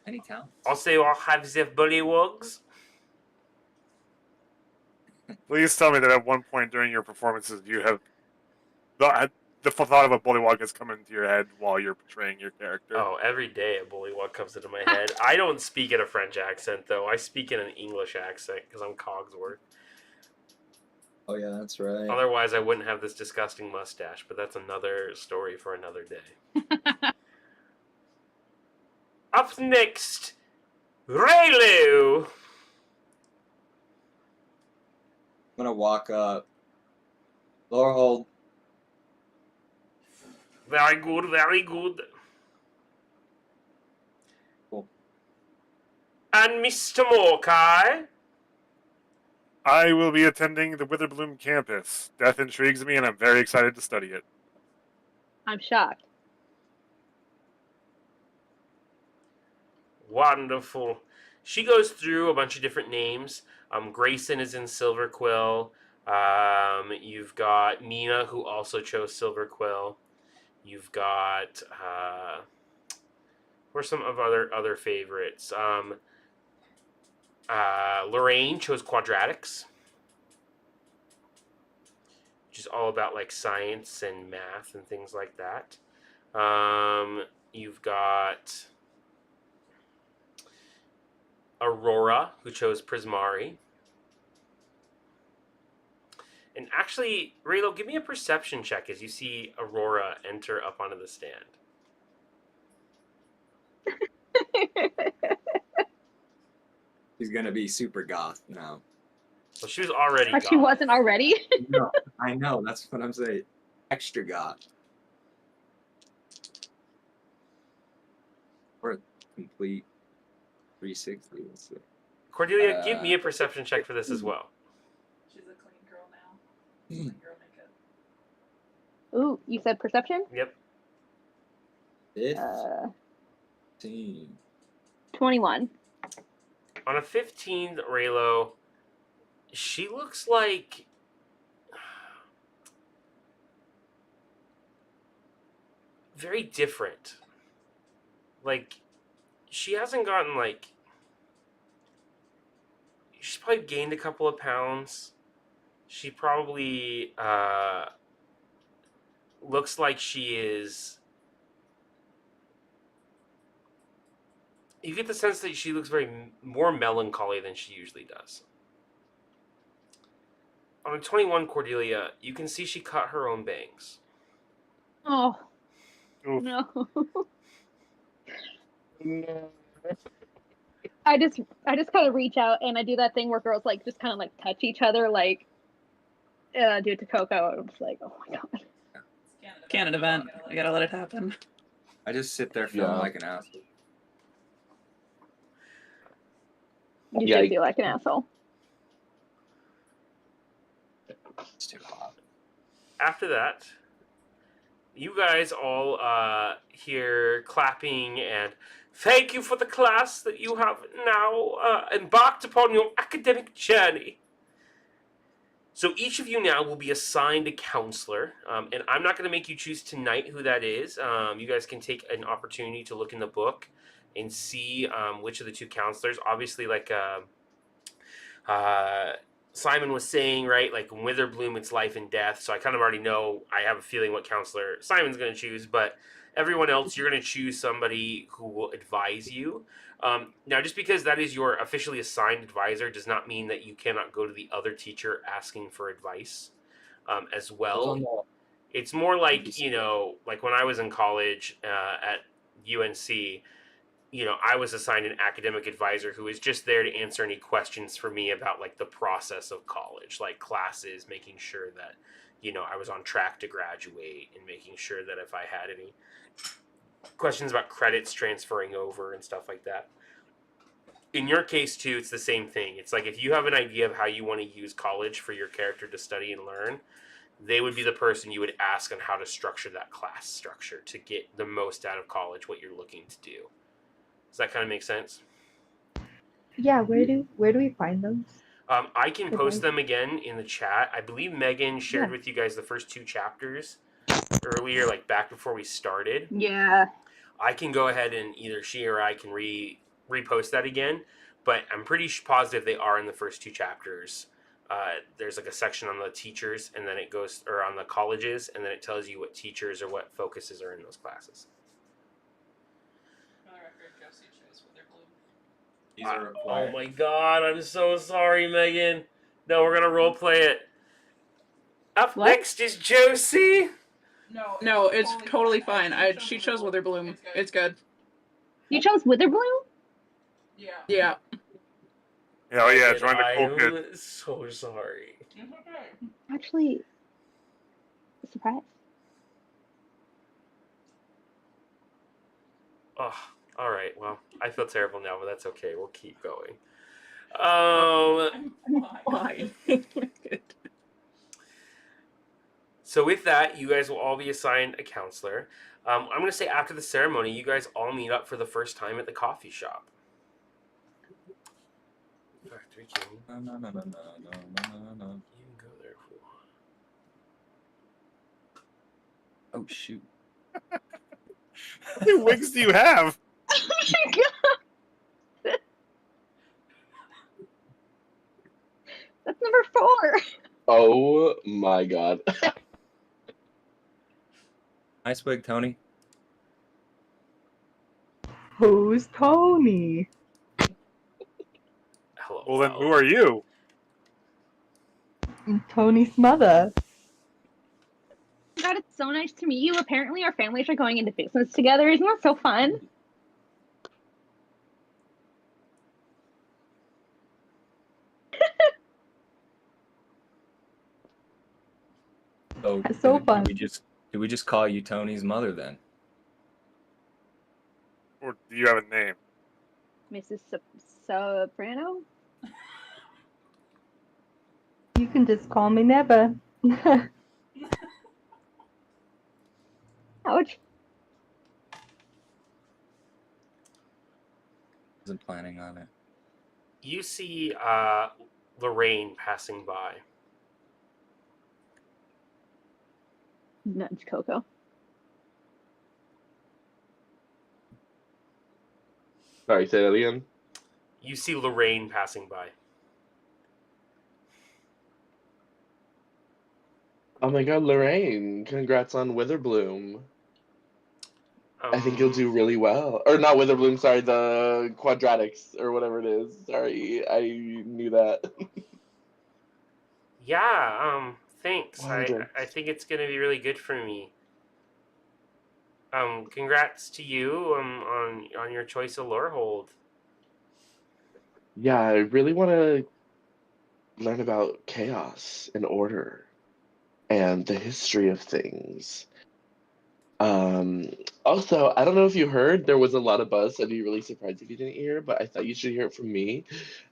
Any talent? Also, I have the bullywogs. Please tell me that at one point during your performances you have the thought of a bullywog has come into your head while you're portraying your character. Oh, every day a bullywog comes into my head. I don't speak in a French accent, though. I speak in an English accent because I'm Cogsworth. Oh yeah, that's right. Otherwise, I wouldn't have this disgusting mustache, but that's another story for another day. Up next, Raylu. I'm gonna walk up. Lower hold. Very good, very good. Cool. And Mr. Morkai. I will be attending the Witherbloom campus. Death intrigues me, and I'm very excited to study it. I'm shocked. Wonderful. She goes through a bunch of different names. Grayson is in Silverquill. You've got Mina, who also chose Silverquill. You've got who are some of other favorites? Lorraine chose Quadratics, which is all about like science and math and things like that. You've got Aurora, who chose Prismari. And actually, Raylo, give me a perception check as you see Aurora enter up onto the stand. He's gonna be super goth now. Well, she was already But she goth. wasn't already. No, I know. That's what I'm saying. Extra goth. Or a complete 360. Let's see. Cordelia, give me a perception check for this as well. She's a clean girl now. Clean girl makeup. Ooh, you said perception? Yep. 15. 21. On a 15, Raylo, she looks like very different. Like, she hasn't gotten like. She's probably gained a couple of pounds. She probably looks like she is. You get the sense that she looks very more melancholy than she usually does. On a 21, Cordelia, you can see she cut her own bangs. Oh. Oof. No. I just kind of reach out and I do that thing where girls like just kind of like touch each other, like do it to Coco. I'm just like, oh my god. Canada event. I gotta let it happen. I just sit there feeling Yeah. like an asshole. You Yeah, should feel like an asshole. It's too hot. After that, you guys all hear clapping and thank you for the class that you have now embarked upon your academic journey. So each of you now will be assigned a counselor, and I'm not going to make you choose tonight who that is. You guys can take an opportunity to look in the book and see which of the two counselors. Obviously, like Simon was saying, right, like in Witherbloom, it's life and death. So I kind of already know, I have a feeling what counselor Simon's going to choose, but everyone else, you're going to choose somebody who will advise you. Now, just because that is your officially assigned advisor does not mean that you cannot go to the other teacher asking for advice as well. It's more like, you know, like when I was in college at UNC, you know, I was assigned an academic advisor who was just there to answer any questions for me about like the process of college, like classes, making sure that, you know, I was on track to graduate and making sure that if I had any questions about credits transferring over and stuff like that. in your case too, it's the same thing. It's like if you have an idea of how you want to use college for your character to study and learn, they would be the person you would ask on how to structure that class structure to get the most out of college, what you're looking to do. Does that kind of make sense? Yeah, where do we find those? I can If post I- them again in the chat. I believe Megan shared Yeah. with you guys the first 2 chapters earlier, like back before we started. Yeah. I can go ahead and either she or I can repost that again, but I'm pretty positive they are in the first 2 chapters. There's like a section on the teachers, and then it goes, or on the colleges, and then it tells you what teachers or what focuses are in those classes. These are Oh required. my god, I'm so sorry, Megan. No, we're gonna role play it. Up What? next is Josie. No, it's totally fine. She chose Witherbloom. It's good. You chose Witherbloom? Yeah. Oh yeah, Megan, join the I cool kid. am so sorry. Actually, surprise. Oh, all right. Well, I feel terrible now, but that's okay. We'll keep going. I'm fine. So with that, you guys will all be assigned a counselor. I'm going to say after the ceremony, you guys all meet up for the first time at the coffee shop. Factory King. No. You can go there for. Oh shoot. How many wigs do you have? Oh my god! That's number 4. Oh my god. Nice wig, Tony. Who's Tony? Hello. Well then, who are you? I'm Tony's mother. God, it's so nice to meet you. Apparently, our families are going into business together. Isn't that so fun? So, That's so do fun. we just call you Tony's mother then? Or do you have a name? Mrs. Soprano? You can just call me Never. Ouch. Wasn't planning on it. You see Lorraine passing by. Nudge Coco. Sorry, say that again. You see Lorraine passing by. Oh my god, Lorraine. Congrats on Witherbloom. I think you'll do really well. Or not Witherbloom, sorry, the quadratics or whatever it is. Sorry, I knew that. Yeah, thanks. Quadratics. I think it's gonna be really good for me. Congrats to you on your choice of Lorehold. Yeah, I really want to learn about chaos and order and the history of things. Also, I don't know if you heard, there was a lot of buzz. I'd be really surprised if you didn't hear, but I thought you should hear it from me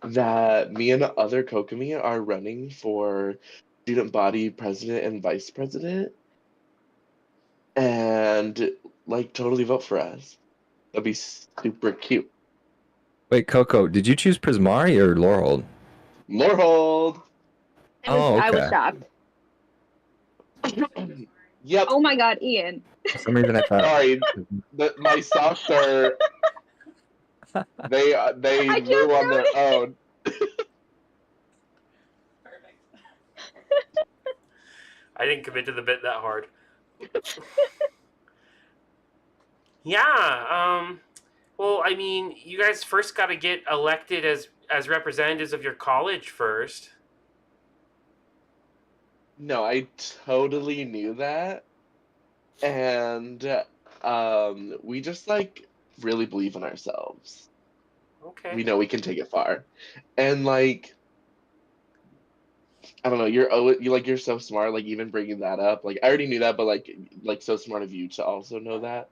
that me and other Kokomi are running for student body president and vice president. And like totally vote for us. That'd be super cute. Wait, Coco, did you choose Prismari or Lorehold? Lorehold! I was okay. shocked. Yep. Oh my god, Ian. For some reason I thought. Sorry, my socks are they I move on their own. I didn't commit to the bit that hard. Yeah, well, I mean, you guys first got to get elected as representatives of your college first. No, I totally knew that. And we just like really believe in ourselves. Okay. We know we can take it far. And like I don't know, you're so smart, like even bringing that up. Like I already knew that, but like so smart of you to also know that.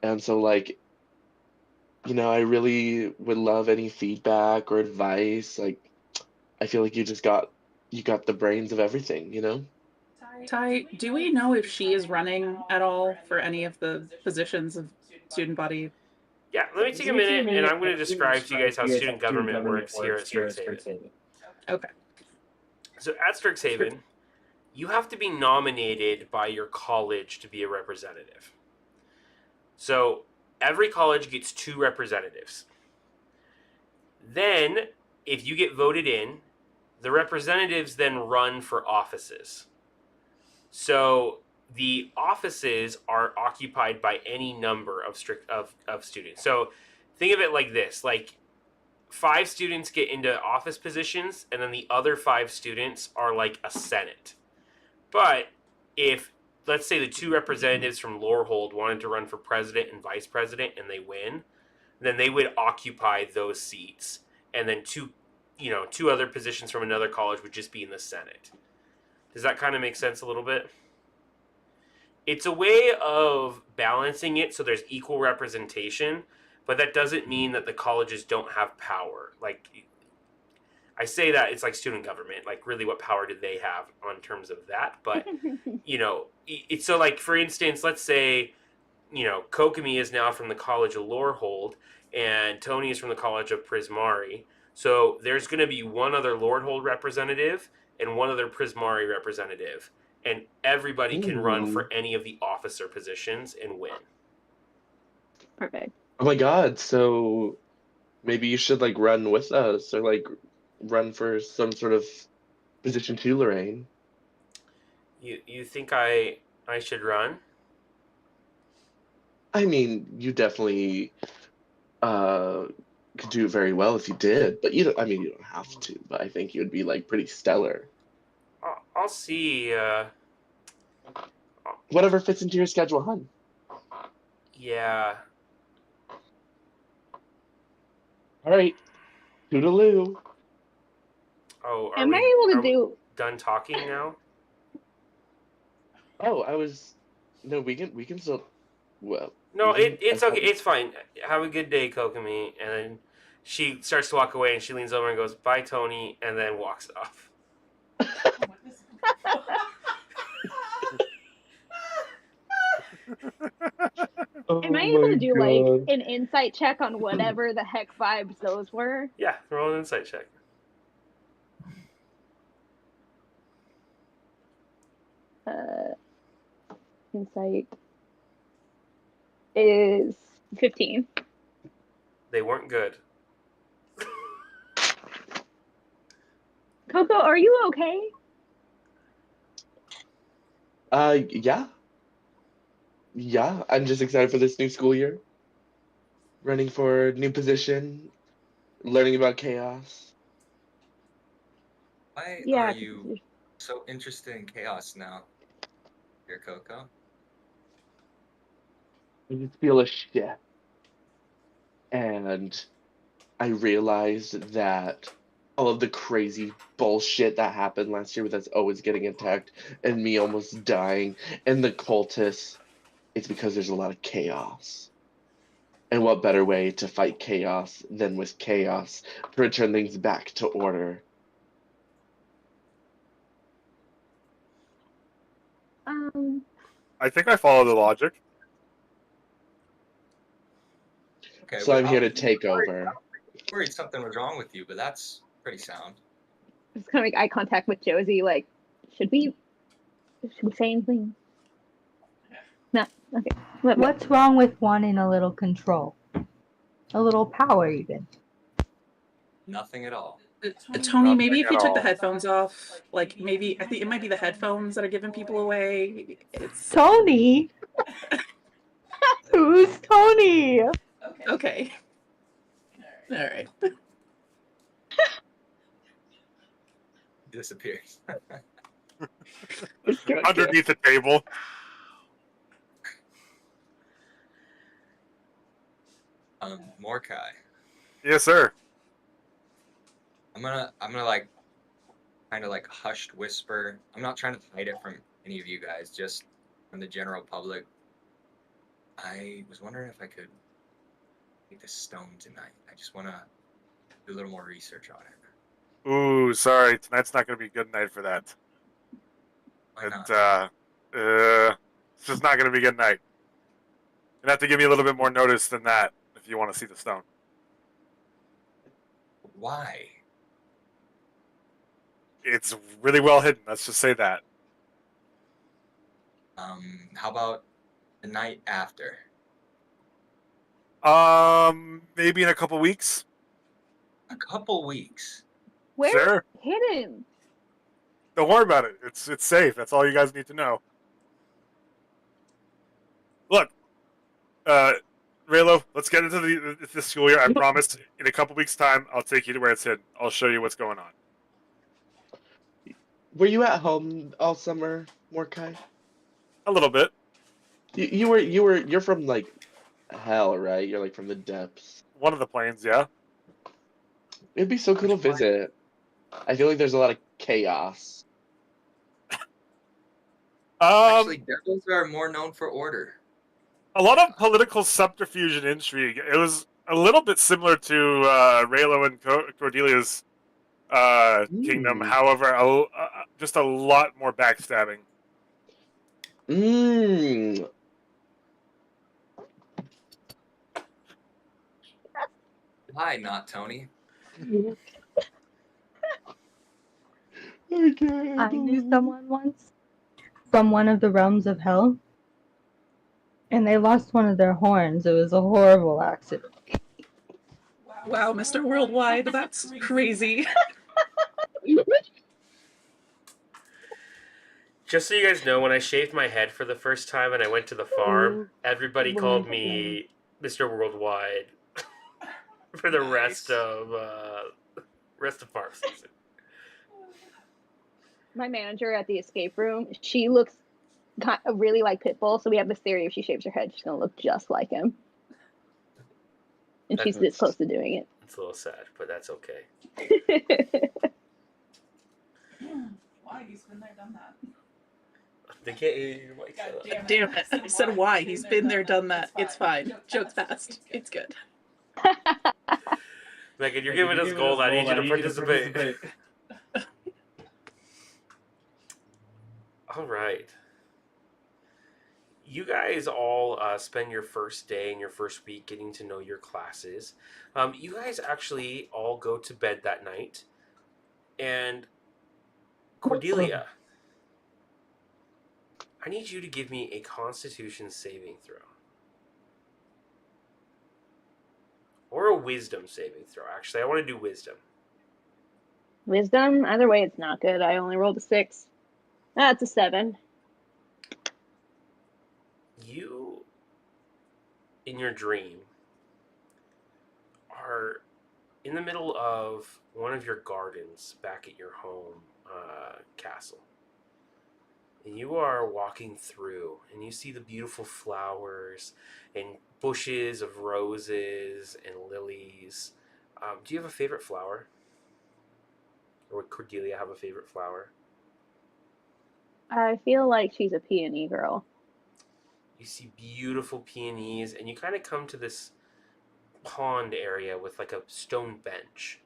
And so like I really would love any feedback or advice. Like, I feel like you got the brains of everything. Ty, do we know if she is running at all for any of the positions of student body? Yeah, let me take a minute, and I'm going to describe to you guys how student government works here at Strixhaven. Okay. So at Strixhaven, you have to be nominated by your college to be a representative. So every college gets 2 representatives. Then, if you get voted in, the representatives then run for offices. So the offices are occupied by any number of students. So think of it like this: like 5 students get into office positions, and then the other 5 students are like a senate. But if, let's say, the 2 representatives from Lorehold wanted to run for president and vice president and they win, then they would occupy those seats, and then 2 other positions from another college would just be in the Senate. Does that kind of make sense a little bit? It's a way of balancing it so there's equal representation, but that doesn't mean that the colleges don't have power. Like, I say that it's like student government. Like, really, what power do they have on terms of that? But, it's so, like, for instance, let's say, Kokomi is now from the College of Lorehold, and Tony is from the College of Prismari. So there's going to be one other Lorehold representative and one other Prismari representative, and everybody can run for any of the officer positions and win. Perfect. Oh my God! So maybe you should like run with us, or like run for some sort of position too, Lorraine. You think I should run? I mean, you definitely could do very well if you did, but you don't. I mean, you don't have to. But I think you would be like pretty stellar. I'll see. Whatever fits into your schedule, hun. Yeah. All right, toodaloo. Oh, Am I able to do? done talking now? Oh, I was. No, we can still. Well. No, we can- it's I okay. thought- It's fine. Have a good day, Kokomi. And then she starts to walk away, and she leans over and goes, "Bye, Tony," and then walks off. Am I Oh able my to do like God. an insight check on whatever the heck vibes those were? Yeah, roll an insight check. Insight is 15. They weren't good. Coco, are you okay? Yeah. Yeah, I'm just excited for this new school year. Running for new position, learning about chaos. Why Yeah. are 'cause you you're- so interested in chaos now, dear Coco? I just feel a shift. And I realized that all of the crazy bullshit that happened last year with us always getting attacked and me almost dying and the cultists, it's because there's a lot of chaos. And what better way to fight chaos than with chaos to return things back to order? I think I follow the logic. Okay, So I'm here to take over. Worried something was wrong with you, but that's pretty sound. Just kind of make eye contact with Josie. Like, should we say anything? No. Okay. What's wrong with wanting a little control? A little power, even. Nothing at all. Tony, maybe if Nothing you at took the all. headphones off, like maybe I think it might be the headphones that are giving people away. Maybe it's Tony? Who's Tony? okay. All right. Disappears. Underneath the table. Morkai. Yes, sir. I'm gonna like kind of like hushed whisper. I'm not trying to hide it from any of you guys, just from the general public. I was wondering if I could take the stone tonight. I just want to do a little more research on it. Ooh, sorry. Tonight's not going to be a good night for that. Why not? It's just not going to be a good night. You'll have to give me a little bit more notice than that if you want to see the stone. Why? It's really well hidden. Let's just say that. How about the night after? Maybe in a couple weeks. A couple weeks. Where's Sure. hidden? Don't worry about it. It's safe. That's all you guys need to know. Look, Raylo, let's get into the school year. I promise. In a couple weeks' time, I'll take you to where it's hidden. I'll show you what's going on. Were you at home all summer, Mordecai? A little bit. You're from like hell, right? You're like from the depths. One of the planes, yeah. It'd be so cool to visit. I feel like there's a lot of chaos. Actually, devils are more known for order. A lot of political subterfuge and intrigue. It was a little bit similar to Raylo and Cordelia's kingdom. However, just a lot more backstabbing. Why not, Tony? I knew someone once from one of the realms of hell, and they lost one of their horns. It was a horrible accident. Wow, Mr. Worldwide, that's crazy. Just so you guys know, when I shaved my head for the first time and I went to the farm, everybody called me Mr. Worldwide for the rest of farm season. My manager at the escape room, she looks really like Pitbull, so we have this theory if she shaves her head, she's going to look just like him. And she's this close to doing it. It's a little sad, but that's okay. Why? He's been there, done that. They can't hear your mic. God damn it. I said why. He's been there, done that. It's fine. Joke's past. It's good. Megan, you're giving us gold. I need you to participate. All right. You guys all spend your first day and your first week getting to know your classes. You guys actually all go to bed that night. And Cordelia, I need you to give me a Constitution saving throw. Or a Wisdom saving throw. Actually, I want to do Wisdom. Wisdom? Either way, it's not good. I only rolled a 6. That's a 7. You, in your dream, are in the middle of one of your gardens back at your home castle. And you are walking through, and you see the beautiful flowers and bushes of roses and lilies. Do you have a favorite flower? Or would Cordelia have a favorite flower? I feel like she's a peony girl. You see beautiful peonies, and you kind of come to this pond area with like a stone bench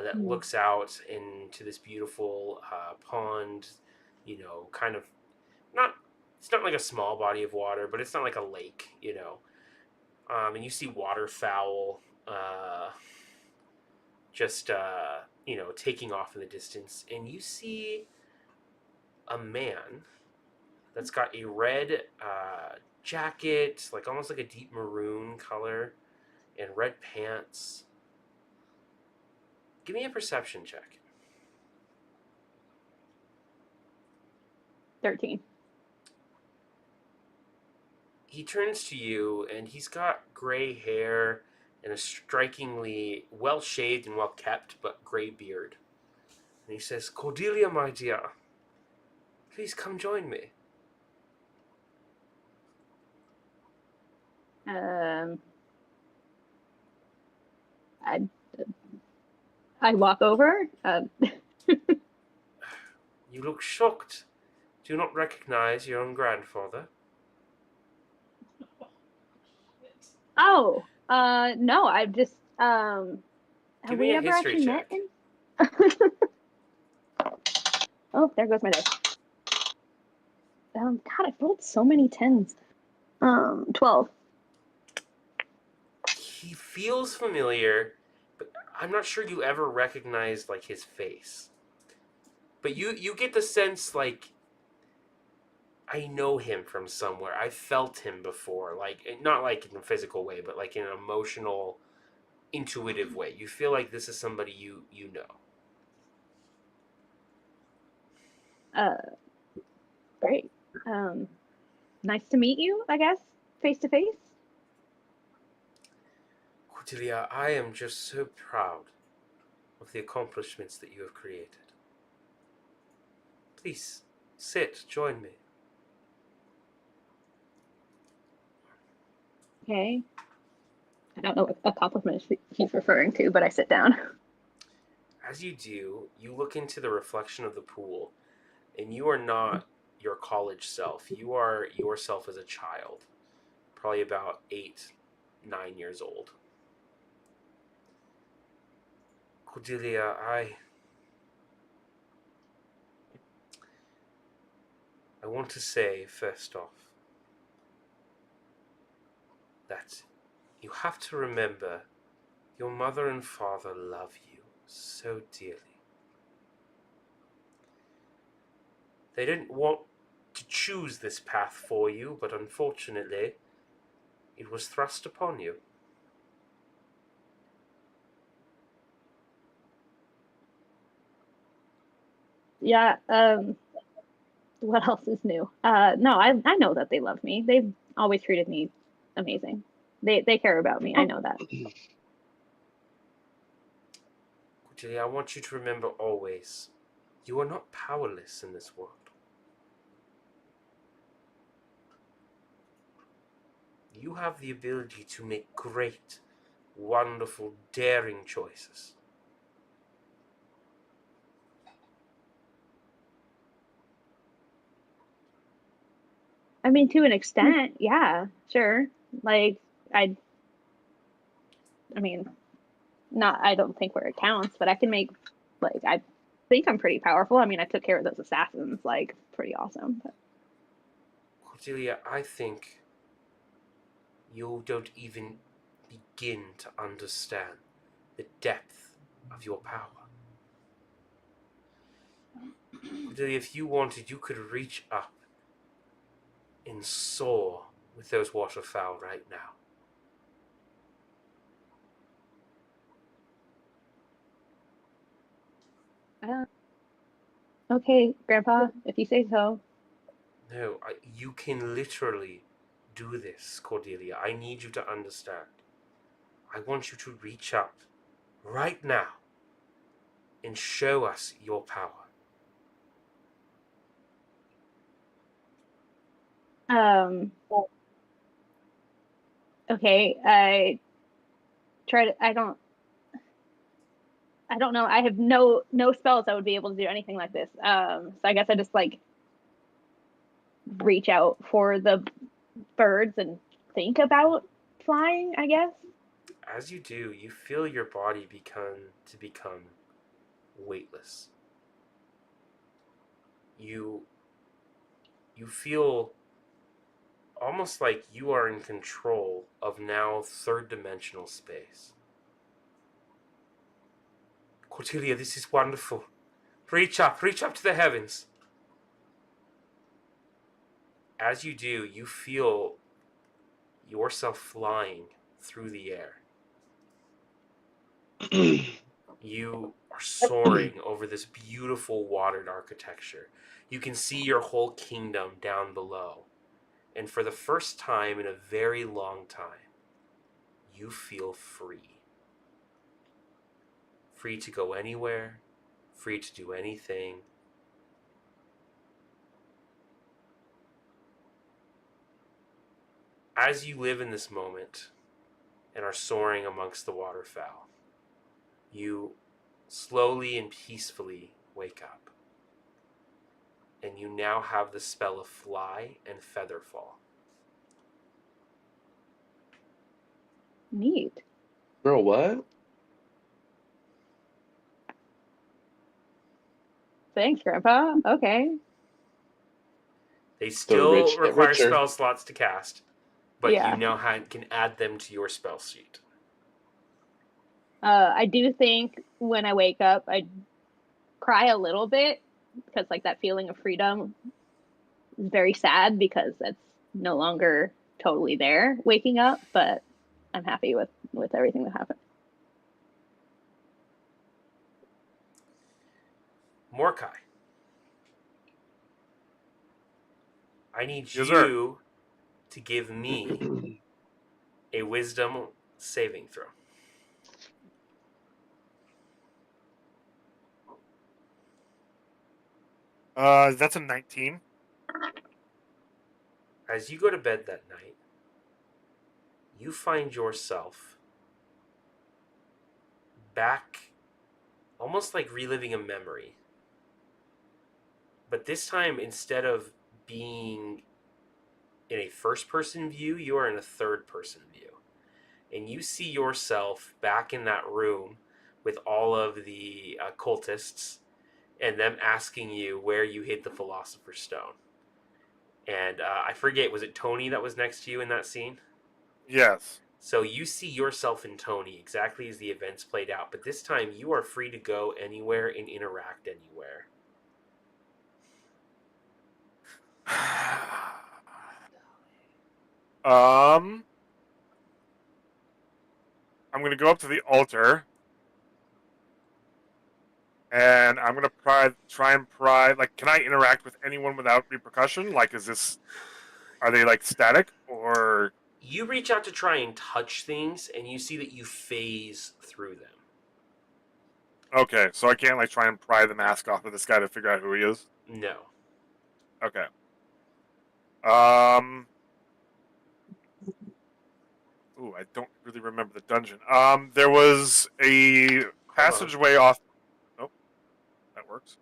that looks out into this beautiful pond. You know, kind of it's not like a small body of water, but it's not like a lake, you know. And you see waterfowl just taking off in the distance, and you see a man that's got a red jacket, like almost like a deep maroon color, and red pants. Give me a perception check. 13. He turns to you, and he's got gray hair and a strikingly well-shaved and well-kept but gray beard. And he says, "Cordelia, my dear, please come join me." I walk over. You look shocked. Do you not recognize your own grandfather? Oh, No, I've just Give have me we a ever history actually check. met Oh, there goes my dice. God, I rolled so many 10s. 12. He feels familiar, but I'm not sure you ever recognized like his face. But you get the sense like I know him from somewhere. I felt him before, like not like in a physical way, but like in an emotional, intuitive way. You feel like this is somebody you know. Great. Nice to meet you, I guess, face to face. Cordelia, I am just so proud of the accomplishments that you have created. Please, sit, join me. Okay. I don't know what accomplishment he's referring to, but I sit down. As you do, you look into the reflection of the pool, and you are not your college self. You are yourself as a child, probably about 8, 9 years old. Cordelia, I want to say, first off, that you have to remember your mother and father love you so dearly. They didn't want to choose this path for you, but unfortunately, it was thrust upon you. Yeah, what else is new? No, I know that they love me. They've always treated me amazing. They care about me. I know that. Cordelia, I want you to remember always, you are not powerless in this world. You have the ability to make great, wonderful, daring choices. I mean, to an extent, yeah, sure. Like, I mean, not, I don't think where it counts, but I can make, like, I think I'm pretty powerful. I mean, I took care of those assassins, like, pretty awesome. But Cordelia, I think you don't even begin to understand the depth of your power. Cordelia, if you wanted, you could reach up and soar with those waterfowl right now. okay, Grandpa, if you say so. No, you can literally do this, Cordelia. I need you to understand. I want you to reach up right now and show us your power. Um, okay, I don't know. I have no spells that would be able to do anything like this. So I guess I just like reach out for the birds and think about flying, I guess. As you do, you feel your body become weightless. You feel almost like you are in control of now third dimensional space. Cordelia, this is wonderful. Reach up to the heavens. As you do, you feel yourself flying through the air. You are soaring over this beautiful watered architecture. You can see your whole kingdom down below. And for the first time in a very long time, you feel free. Free to go anywhere, free to do anything. As you live in this moment and are soaring amongst the waterfowl, you slowly and peacefully wake up. And you now have the spell of fly and feather fall. Neat. Girl, what? Thanks, Grandpa. Okay. They The still rich get require richer. spell slots to cast, but Yeah. you now can add them to your spell sheet. I do think when I wake up, I cry a little bit because like that feeling of freedom is very sad because it's no longer totally there waking up, but I'm happy with everything that happened. Mordecai, I need Yes, sir. you to give me a wisdom saving throw. That's a 19. As you go to bed that night, you find yourself back, almost like reliving a memory. But this time, instead of being in a first person view, you are in a third person view. And you see yourself back in that room with all of the cultists and them asking you where you hid the Philosopher's Stone. And I forget, was it Tony that was next to you in that scene? Yes. So you see yourself in Tony exactly as the events played out, but this time you are free to go anywhere and interact anywhere. I'm gonna go up to the altar, and I'm gonna try and pry. Like, can I interact with anyone without repercussion? Like, are they like static or? You reach out to try and touch things, and you see that you phase through them. Okay, so I can't like try and pry the mask off of this guy to figure out who he is. No. Okay. Um. Ooh, I don't really remember the dungeon. There was a passageway off. Oh, that works.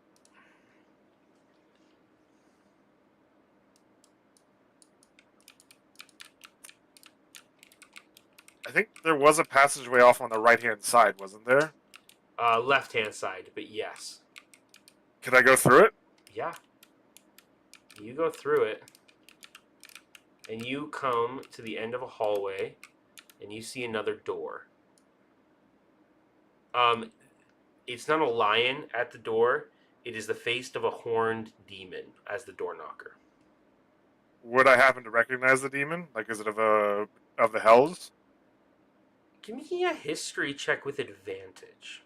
I think there was a passageway off on the right-hand side, wasn't there? Left-hand side, but yes. Can I go through it? Yeah. You go through it, and you come to the end of a hallway, and you see another door. It's not a lion at the door. It is the face of a horned demon as the door knocker. Would I happen to recognize the demon? Like, is it of the hells? Give me a history check with advantage.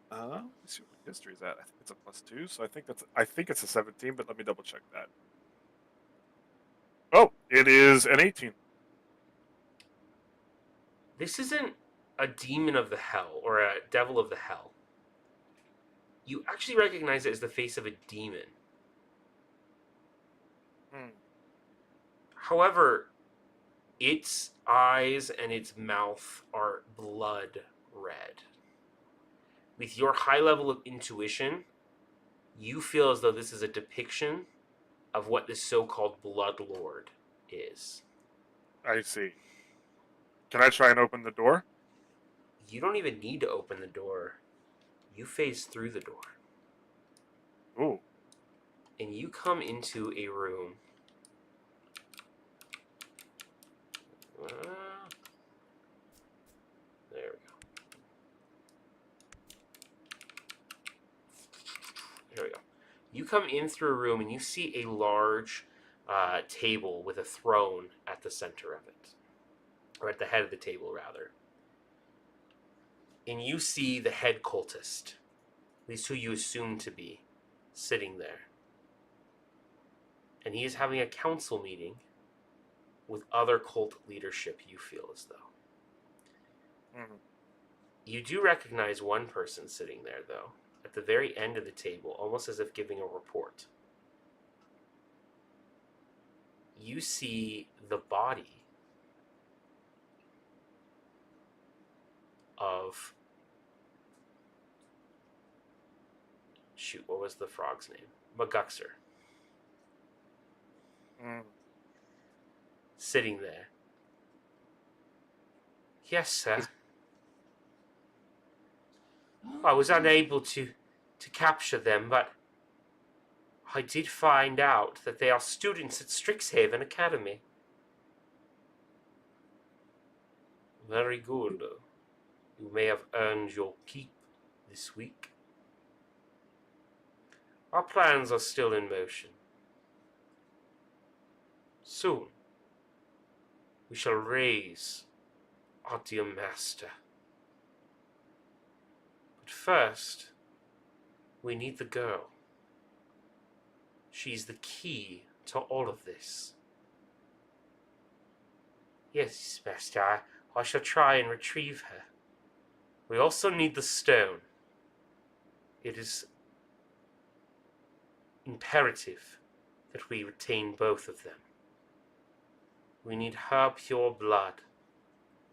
Let's see what history is at. I think it's a +2, so I think it's a 17, but let me double check that. Oh, it is an 18. This isn't a demon of the hell or a devil of the hell. You actually recognize it as the face of a demon. However, its eyes and its mouth are blood red. With your high level of intuition, you feel as though this is a depiction of what this so-called Blood Lord is. I see. Can I try and open the door? You don't even need to open the door. You phase through the door. Ooh. And you come into a room. There we go. Here we go. You come in through a room and you see a large table with a throne at the center of it. Or at the head of the table, rather. And you see the head cultist, at least who you assume to be, sitting there. And he is having a council meeting with other cult leadership, you feel as though. Mm-hmm. You do recognize one person sitting there, though, at the very end of the table, almost as if giving a report. You see the body of... Shoot, what was the frog's name? McGuxer, Mm. sitting there. Yes, sir. I was unable to capture them, but I did find out that they are students at Strixhaven Academy. Very good. You may have earned your keep this week. Our plans are still in motion. Soon, we shall raise our dear master. But first, we need the girl. She's the key to all of this. Yes, master, I shall try and retrieve her. We also need the stone. It is imperative that we retain both of them. We need her pure blood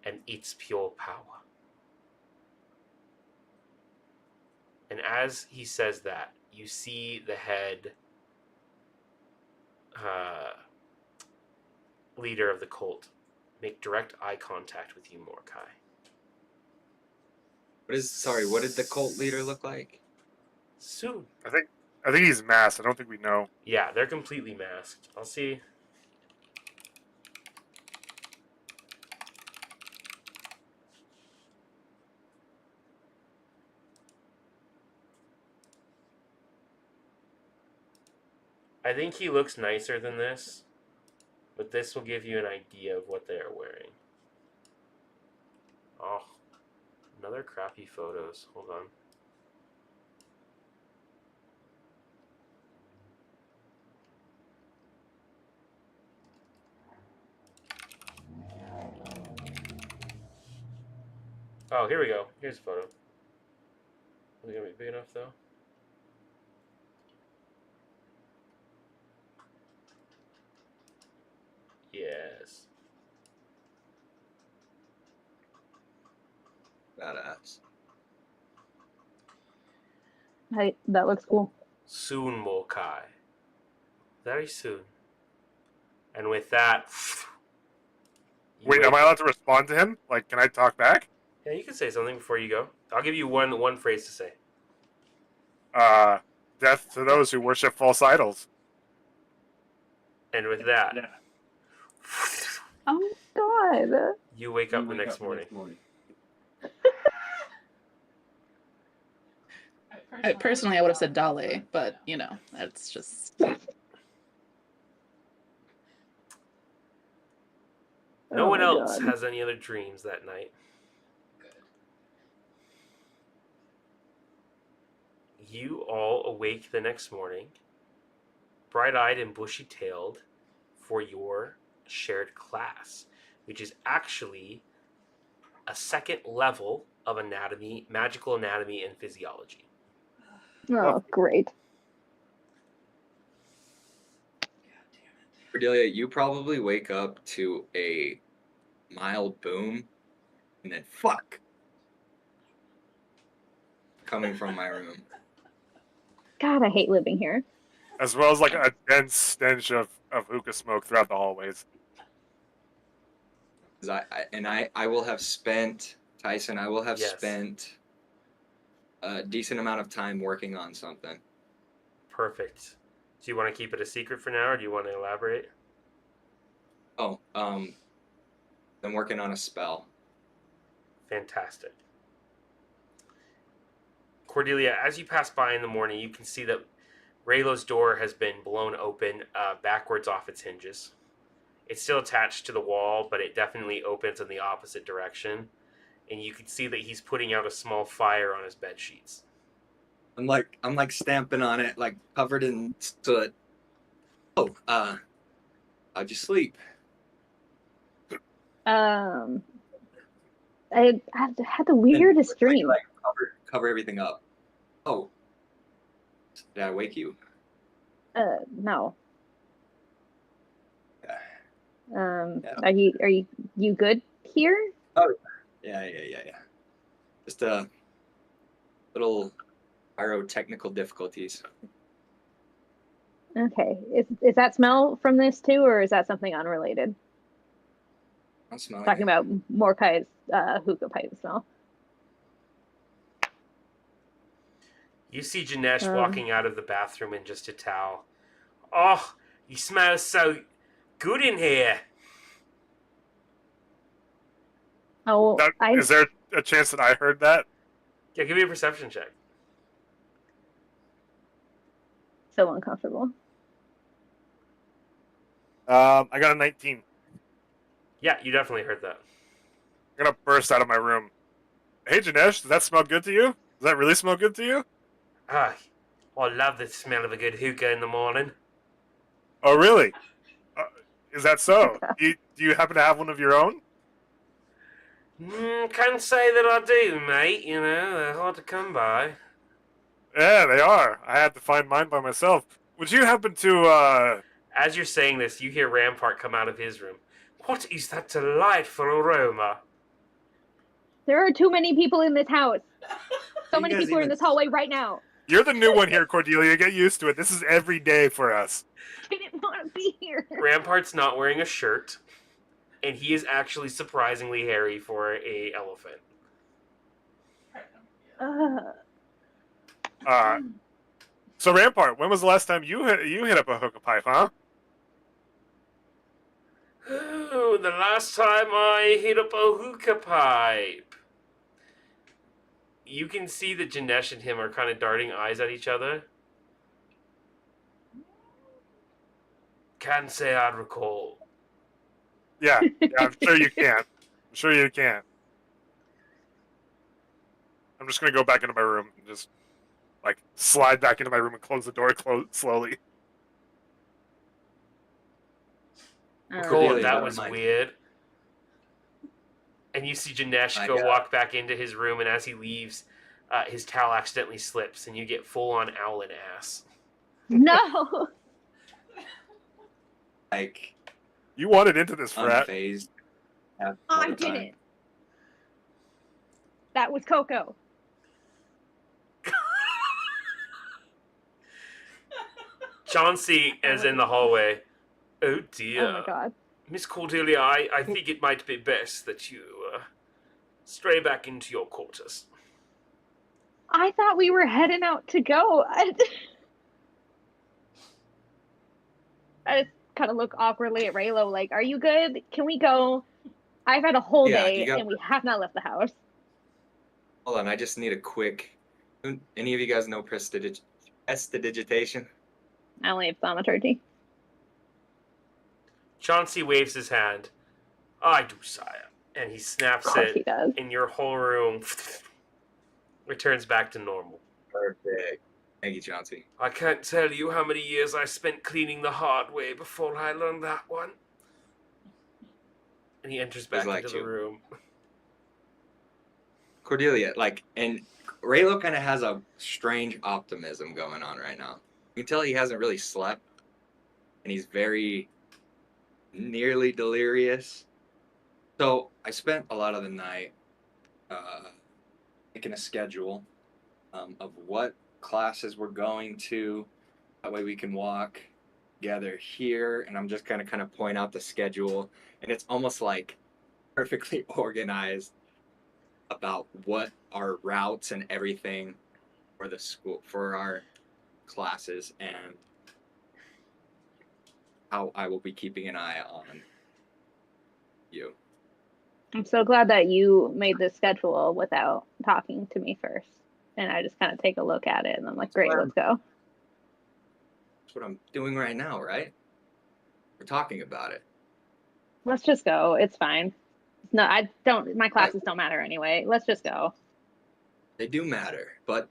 and its pure power. And as he says that, you see the head leader of the cult make direct eye contact with you, Mordecai. What did the cult leader look like? Soon. I think he's masked. I don't think we know. Yeah, they're completely masked. I'll see. I think he looks nicer than this, but this will give you an idea of what they are wearing. Oh, another crappy photos. Hold on. Oh, here we go. Here's a photo. Is it gonna be big enough though? Yes. Badass. Hey, that looks cool. Soon, Mokai. Very soon. And with that, Wait, am I allowed to respond to him? Like, can I talk back? Yeah, you can say something before you go. I'll give you one phrase to say. Death to those who worship false idols. And with that, Oh God. you wake up the next morning. Personally, I would have said Dale, but you know, that's just. No Oh one my else God. has any other dreams that night. You all awake the next morning, bright-eyed and bushy-tailed, for your shared class, which is actually a second level of anatomy, magical anatomy and physiology. Oh, great. Cordelia, you probably wake up to a mild boom and then fuck coming from my room. God, I hate living here. As well as like a dense stench of hookah smoke throughout the hallways. 'Cause I will have spent, Tyson, I will have Yes. spent a decent amount of time working on something. Perfect. Do you want to keep it a secret for now, or do you want to elaborate? Oh, I'm working on a spell. Fantastic. Cordelia, as you pass by in the morning, you can see that Raylo's door has been blown open backwards off its hinges. It's still attached to the wall, but it definitely opens in the opposite direction. And you can see that he's putting out a small fire on his bed sheets. I'm like stamping on it, like covered in soot. Oh, how'd you sleep? I had the weirdest dream. Like cover everything up. Oh, did I wake you? No. Yeah. Yeah. Are you good here? Oh, yeah. Just little pyrotechnical difficulties. Okay. Is that smell from this too, or is that something unrelated? I'm smelling Talking it. about Mordecai's hookah pipe smell. You see Janesh Um. walking out of the bathroom in just a towel. Oh, you smell so good in here. Oh, Is there a chance that I heard that? Yeah, give me a perception check. so uncomfortable. I got a 19. Yeah, you definitely heard that. I'm gonna burst out of my room. Hey, Janesh, does that smell good to you? Does that really smell good to you? Ah, I love the smell of a good hookah in the morning. Oh, really? Uh, is that so? Do you happen to have one of your own? Can't say that I do, mate. You know, they're hard to come by. Yeah, they are. I had to find mine by myself. Would you happen to, As you're saying this, you hear Rampart come out of his room. What is that delightful aroma? There are too many people in this house. So You many guys people are in even- this hallway right now. You're the new one here, Cordelia. Get used to it. This is every day for us. I didn't want to be here. Rampart's not wearing a shirt, and he is actually surprisingly hairy for a elephant. So Rampart, when was the last time you hit up a hookah pipe, huh? Oh, the last time I hit up a hookah pipe. You can see that Janesh and him are kind of darting eyes at each other. Can't say I'd recall. Yeah, I'm sure you can. I'm sure you can. I'm just gonna go back into my room and just like slide back into my room and close the door slowly. All Cool, Cordelia, that never was mind. weird. And you see Janesh go walk back into his room, and as he leaves, his towel accidentally slips, and you get full-on owlin ass. No. Like You wanted into this frat. unfazed. All I the time. didn't. That was Coco. Chauncey is in the hallway. Oh dear. Oh my god. Miss Cordelia, I think it might be best that you stray back into your quarters. I thought we were heading out to go. I just kind of look awkwardly at Raylo, like, "Are you good? Can we go? I've had a whole Yeah, day you got- and we have not left the house." Hold on, I just need a quick. Any of you guys know prestidigitation? I only have thaumaturgy. Chauncey waves his hand. I do, sire. And he snaps Of course it, he does. and your whole room returns back to normal. Perfect. Thank you, Chauncey. I can't tell you how many years I spent cleaning the hard way before I learned that one. And he enters back like into the you. room. Cordelia, and Raylo kind of has a strange optimism going on right now. You can tell he hasn't really slept, and he's very nearly delirious. So I spent a lot of the night making a schedule of what classes we're going to. That way we can walk together here, and I'm just kind of point out the schedule, and it's almost like perfectly organized about what our routes and everything for the school, for our classes, and how I will be keeping an eye on you. I'm so glad that you made this schedule without talking to me first. And I just kind of take a look at it and I'm like, great, let's go. That's what I'm doing right now, right? We're talking about it. Let's just go. It's fine. No, my classes don't matter anyway. Let's just go. They do matter, but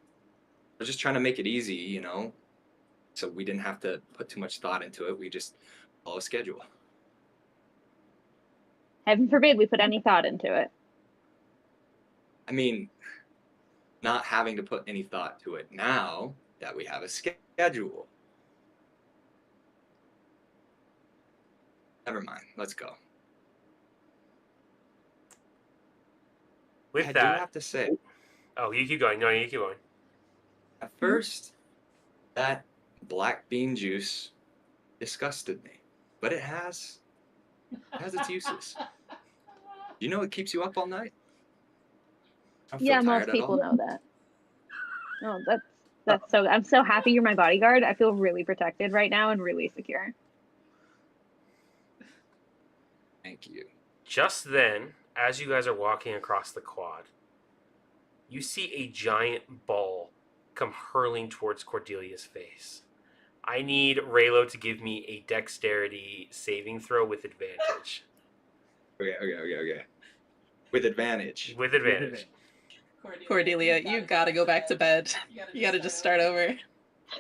we're just trying to make it easy, you know? So we didn't have to put too much thought into it. We just follow a schedule. Heaven forbid we put any thought into it. I mean, not having to put any thought to it now that we have a schedule. Never mind. Let's go. With I that, do have to say, oh, you keep going. No, you keep going. at first, that black bean juice disgusted me, but it has its uses. You know, it keeps you up all night. I don't feel Yeah, tired most at people all. know that. No, that's so. I'm so happy you're my bodyguard. I feel really protected right now and really secure. Thank you. Just then, as you guys are walking across the quad, you see a giant ball come hurling towards Cordelia's face. I need Raylo to give me a dexterity saving throw with advantage. Okay. With advantage. With advantage. Cordelia, you gotta go back to bed. You gotta just start over.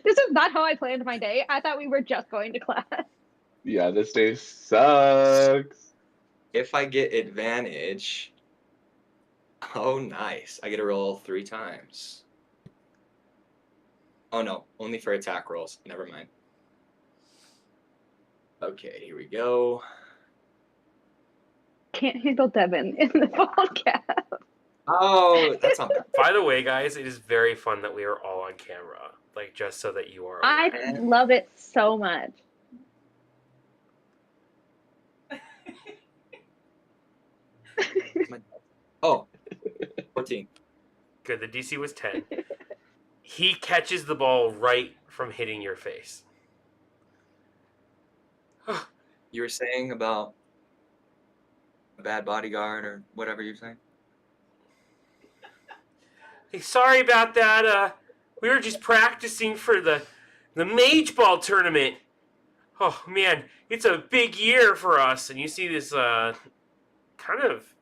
This is not how I planned my day. I thought we were just going to class. Yeah, this day sucks. If I get advantage, oh nice. I get to roll 3 times. Oh no, only for attack rolls. Never mind. Okay, here we go. Can't handle Devin in the ball cap. Oh, that's not bad. By the way, guys, it is very fun that we are all on camera. Like, just so that you are aware. I love it so much. Oh, 14. Good, the DC was 10. He catches the ball right from hitting your face. You were saying about a bad bodyguard or whatever you're saying? Hey, sorry about that. We were just practicing for the Mage Ball tournament. Oh, man, it's a big year for us. And you see this kind of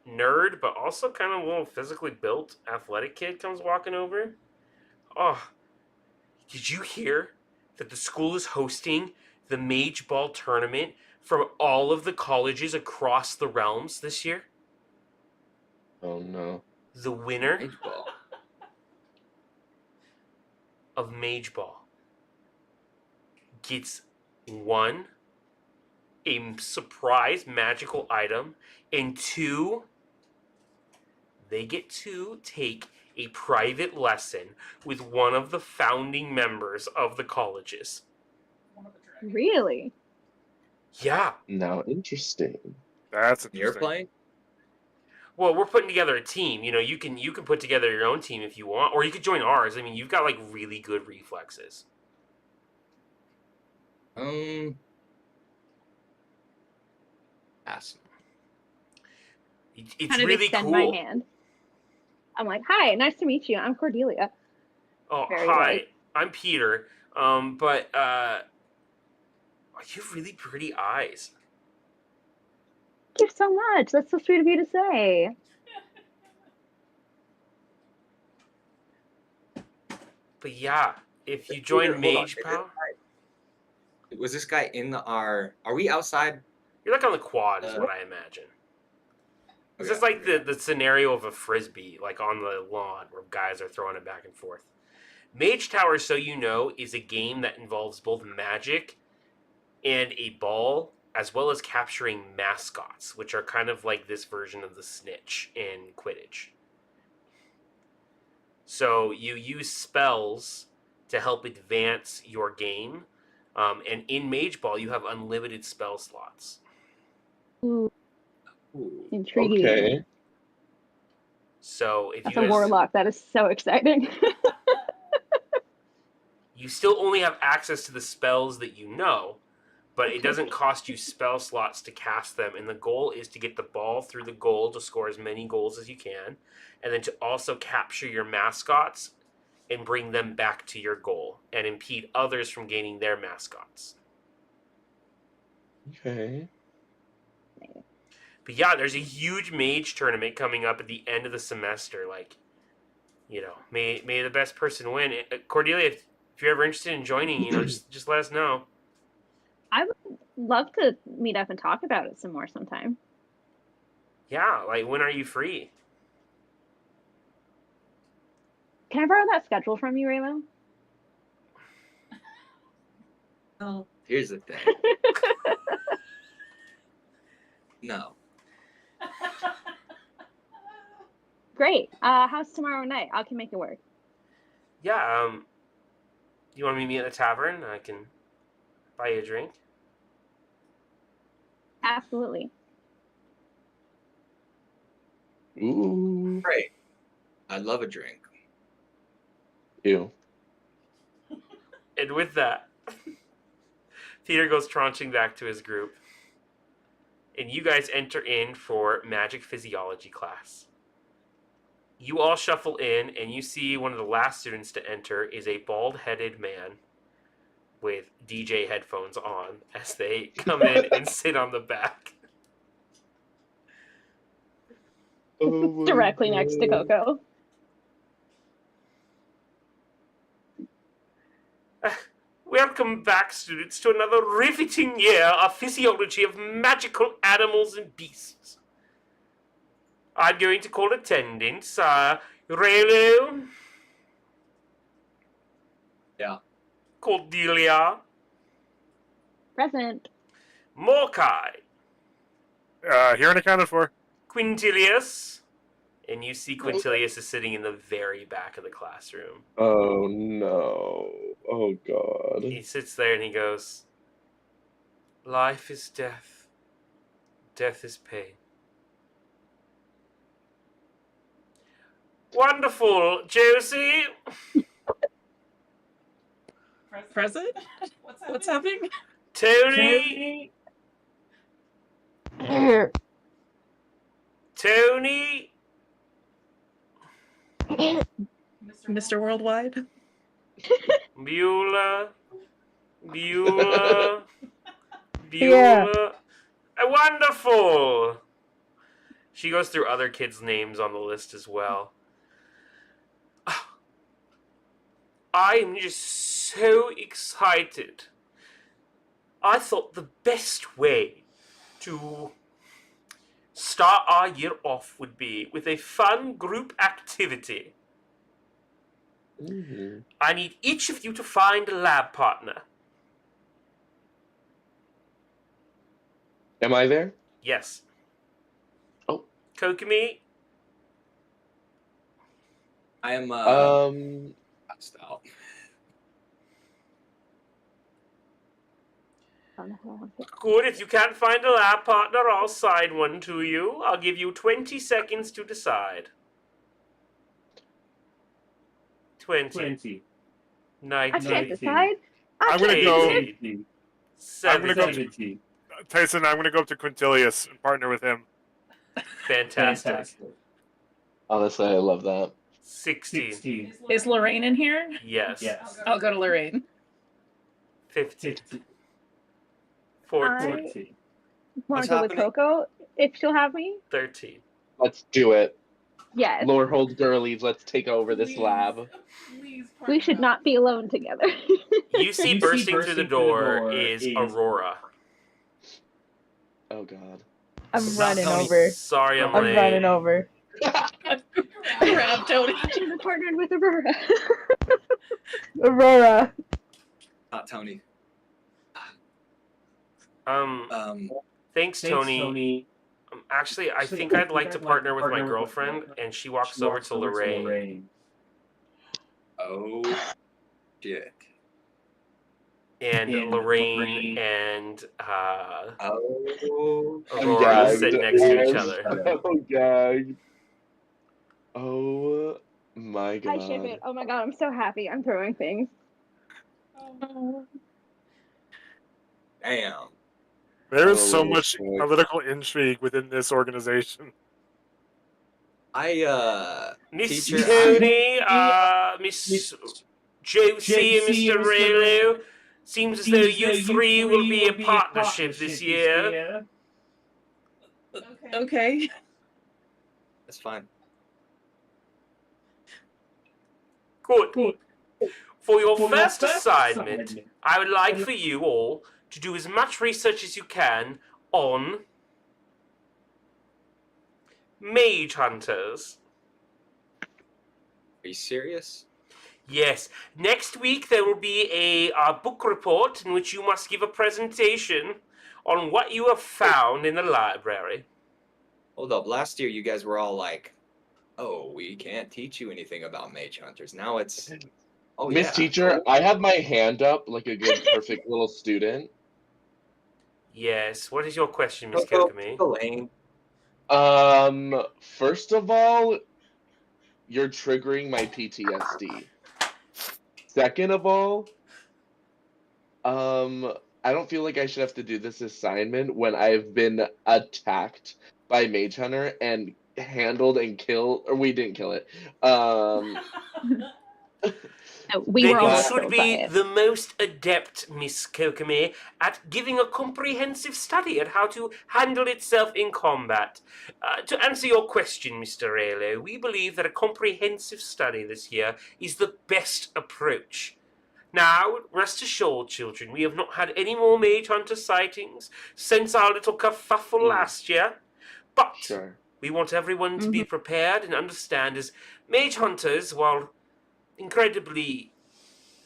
nerd, but also kind of a little physically built athletic kid comes walking over. Oh, did you hear that the school is hosting the Mage Ball tournament from all of the colleges across the realms this year? Oh no. The winner Mage ball. of Mage Ball gets 1, a surprise magical item, and 2, they get to take a private lesson with one of the founding members of the colleges. Really? Yeah. Now interesting. That's You're interesting. playing? Well, we're putting together a team. You know, you can put together your own team if you want, or you could join ours. I mean, you've got like really good reflexes. Pass. It's Kind of really extend cool. my hand. I'm like, hi, nice to meet you. I'm Cordelia. Oh, Very hi. white. I'm Peter. But you have really pretty eyes. Thank you so much. That's so sweet of you to say. But yeah, if you Peter, join hold on. Mage Power, Was this guy in our... Are we outside? you're like on the quad, is what I imagine. This is like the scenario of a frisbee, like on the lawn where guys are throwing it back and forth. Mage Tower, so you know, is a game that involves both magic and a ball, as well as capturing mascots, which are kind of like this version of the snitch in Quidditch. So you use spells to help advance your game, and in Mage Ball you have unlimited spell slots. Ooh, Ooh. intriguing. Okay. So if That's you a guys, warlock. That is so exciting. you still only have access to the spells that you know, but it doesn't cost you spell slots to cast them. And the goal is to get the ball through the goal to score as many goals as you can, and then to also capture your mascots and bring them back to your goal and impede others from gaining their mascots. Okay. But yeah, there's a huge mage tournament coming up at the end of the semester. Like, you know, may the best person win. Cordelia, if you're ever interested in joining, you know, just let us know. I would love to meet up and talk about it some more sometime. Yeah, like when are you free? Can I borrow that schedule from you, Raylo? Well, here's the thing. No. Great. How's tomorrow night? I can make it work. Yeah, you want to meet me at the tavern? I can buy you a drink? Absolutely. Ooh. Great. I'd love a drink. Ew. And with that, Peter goes traunching back to his group. And you guys enter in for magic physiology class. You all shuffle in, and you see one of the last students to enter is a bald-headed man with DJ headphones on as they come in and sit on the back. Oh my Directly next to God. Coco. Welcome back, students, to another riveting year of physiology of magical animals and beasts. I'm going to call attendance. Raylo. Yeah. Cordelia. Present. Morkai. Here and accounted for. Quintilius. And you see Quintilius is sitting in the very back of the classroom. Oh no. Oh God. He sits there and he goes, "Life is death. Death is pain." Wonderful, Josie. Present? What's happening? Tony. Tony. Mr. Worldwide? Beulah. Beulah. Yeah. Beulah. Wonderful. She goes through other kids' names on the list as well. I'm just so excited. I thought the best way to start our year off would be with a fun group activity. Mhm. I need each of you to find a lab partner. Am I there? Yes. Oh. Kokomi? I am passed out. Good. If you can't find a lab partner, I'll sign one to you. I'll give you 20 seconds to decide. 20. I 19. can't decide. I'm gonna go. 18. I'm gonna go. 17. Tyson, I'm gonna go up to Quintilius and partner with him. Fantastic. Honestly, I love that. 16. Is Lorraine in here? Yes. I'll go to Lorraine. 15. 14. I want to What's go with happening? Coco if she'll have me. 13. Let's do it. Yes. Lord holds girlies. Let's take over this lab. We should not be alone together. You see bursting through the door is Aurora. Oh God. I'm Stop running telling me. over. Sorry, I'm I'm late. running over. Grab Tony. I should have partnered with Aurora. Aurora. Not Tony. Thanks, Tony. Actually, I think I'd like to partner with my girlfriend, and she walks over to Lorraine. Oh shit. And Lorraine and Oh. Aurora gagged. sit next to each other. Oh gagged. Oh my God. I ship it. Oh my god, I'm so happy. I'm throwing things. Damn. There is so Holy much shit. political intrigue within this organization. Miss Teacher, Tony, Miss Josie, and Mr. Raylo. Seems as though you three will be a partnership this year. Okay. That's fine. Good. For your first assignment, I would like for you all to do as much research as you can on mage hunters. Are you serious? Yes. Next week there will be a book report in which you must give a presentation on what you have found in the library. Hold up. Last year you guys were all like, "Oh, we can't teach you anything about mage hunters." Now it's, Oh Miss yeah. Teacher, I have my hand up like a good, perfect little student. Yes. What is your question, Miss Go, Kokomi? Elaine. First of all, you're triggering my PTSD. Second of all, I don't feel like I should have to do this assignment when I've been attacked by Mage Hunter and handled and killed, or we didn't kill it. We Then were you almost should killed by be it. the most adept, Miss Kokomi, at giving a comprehensive study at how to handle itself in combat. To answer your question, Mr. Raylo, we believe that a comprehensive study this year is the best approach. Now, rest assured, children, we have not had any more Mage Hunter sightings since our little kerfuffle last year. But Sure. we want everyone to be prepared and understand as Mage Hunters, while incredibly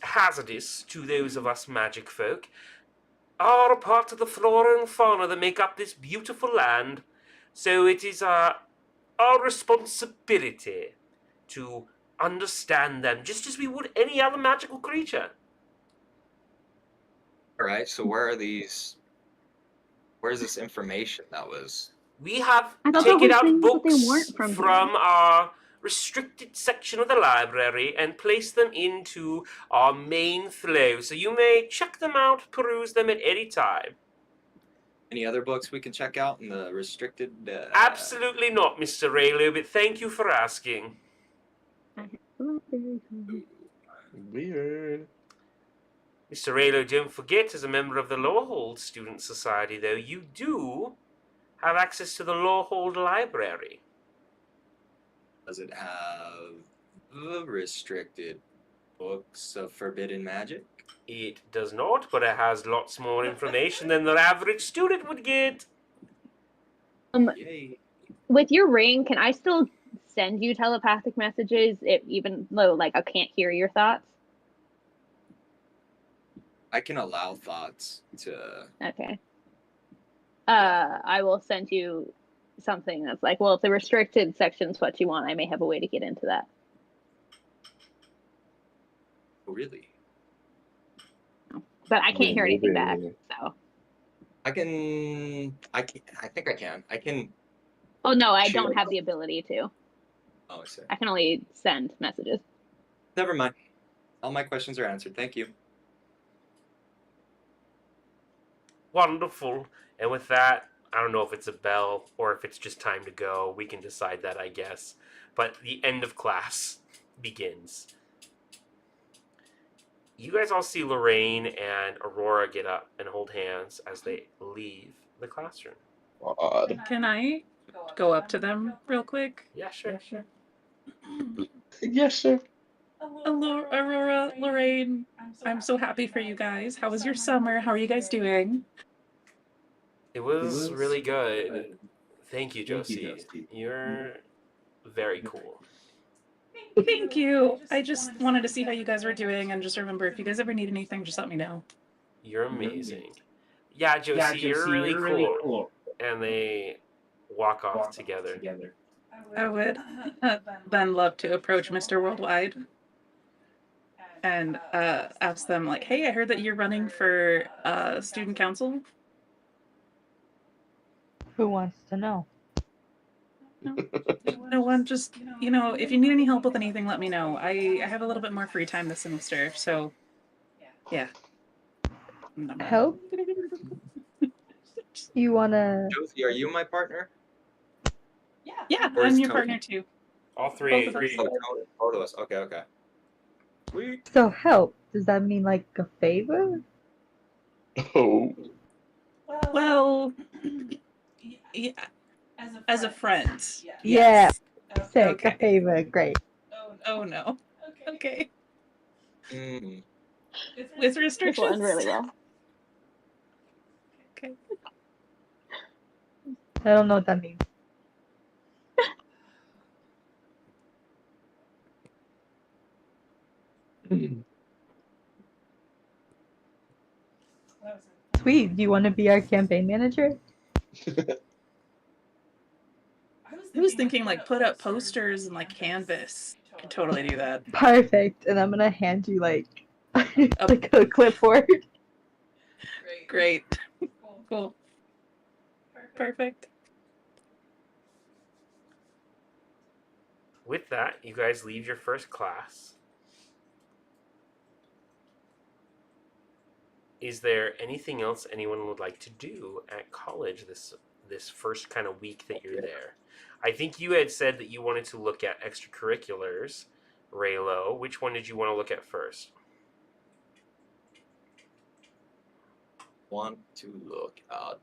hazardous to those of us magic folk, are a part of the flora and fauna that make up this beautiful land. So it is our responsibility to understand them just as we would any other magical creature. All right. So where's this information that was? We have I thought the taken whole out thing was that they books weren't from from our restricted section of the library and placed them into our main flow, so you may check them out, peruse them at any time. Any other books we can check out in the restricted? Absolutely not, Mr. Raylo, but thank you for asking. Weird. Mr. Raylo, don't forget, as a member of the Lawhold Student Society, though, you do have access to the Lawhold Library. Does it have the restricted books of forbidden magic? It does not, but it has lots more information than the average student would get. Yay. With your ring, can I still send you telepathic messages even though like I can't hear your thoughts? I can allow thoughts to. Okay. I will send you something that's like, well, if the restricted section's what you want, I may have a way to get into that. Oh, really? But I can't hear anything back, Maybe. so. I think I can. I can. Oh no, I Sure. don't have the ability to. Oh, I see. I can only send messages. Never mind. All my questions are answered. Thank you. Wonderful. And with that, I don't know if it's a bell or if it's just time to go. We can decide that, I guess. But the end of class begins. You guys all see Lorraine and Aurora get up and hold hands as they leave the classroom. Odd. Can I go up to them real quick? Yeah, sure. Yeah, sure. Hello, Aurora, Lorraine. I'm so happy for you guys. How was your summer? How are you guys doing? It was really good. Thank you, Josie. You're very cool. Thank you. I just wanted to see how you guys were doing, and just remember, if you guys ever need anything, just let me know. You're amazing. Yeah, Josie, you're really cool. And they walk off together. I would then love to approach Mr. Worldwide and ask them, like, hey, I heard that you're running for student council. Who wants to know? No one, just, if you need any help with anything, let me know. I have a little bit more free time this semester, so yeah. Help? You wanna? Josie, are you my partner? Yeah, Or I'm is your Tony? partner too. All three. Both of us. Oh, Tony. Both of us. Okay, okay. Sweet. So help? Does that mean like a favor? Oh. Well, yeah, as a friend. Yeah. Yes. Sick. Okay. A favor. Great. Oh no. Okay. Mm. With This will restrictions. end really well. Okay. I don't know what that means. Sweet. Do you want to be our campaign manager? I was thinking like put up posters and like canvas Could totally do that. Perfect. And I'm gonna hand you like like a clipboard. Great. Cool. Perfect. With that, you guys leave your first class. Is there anything else anyone would like to do at college this first kind of week that you're there? I think you had said that you wanted to look at extracurriculars, Raylo. Which one did you want to look at first? Want to look at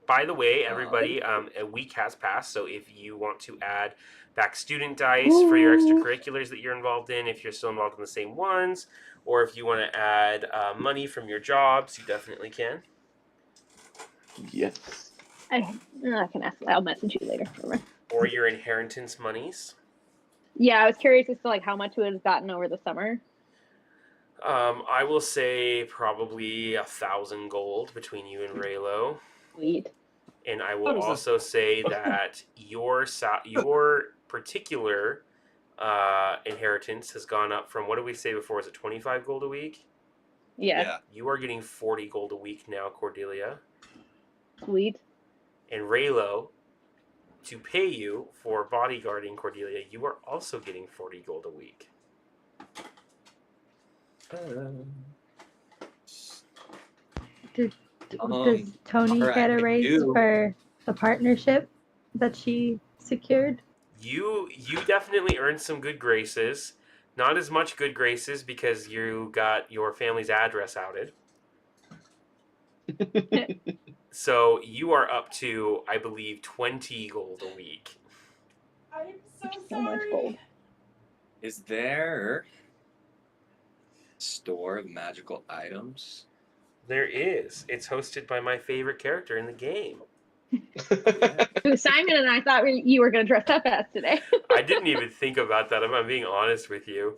By the way, everybody, a week has passed, so if you want to add back student dice for your extracurriculars that you're involved in, if you're still involved in the same ones, or if you want to add money from your jobs, you definitely can. Yes. I can ask. I'll message you later. Never mind. Or your inheritance monies. Yeah, I was curious as to like how much it has gotten over the summer. I will say probably 1,000 gold between you and Raylo. Sweet. And I How will does that- also say that your particular inheritance has gone up from, what did we say before? Was it 25 gold a week? Yeah. You are getting 40 gold a week now, Cordelia. Sweet. And Raylo, to pay you for bodyguarding Cordelia, you are also getting 40 gold a week. Does Tony alright, get a I raise do. for the partnership that she secured? You definitely earned some good graces. Not as much good graces because you got your family's address outed. So you are up to, I believe, 20 gold a week. I'm so So much gold. Is there a store of magical items? There is. It's hosted by my favorite character in the game. Who Simon and I thought you were going to dress up as today. I didn't even think about that, if I'm being honest with you.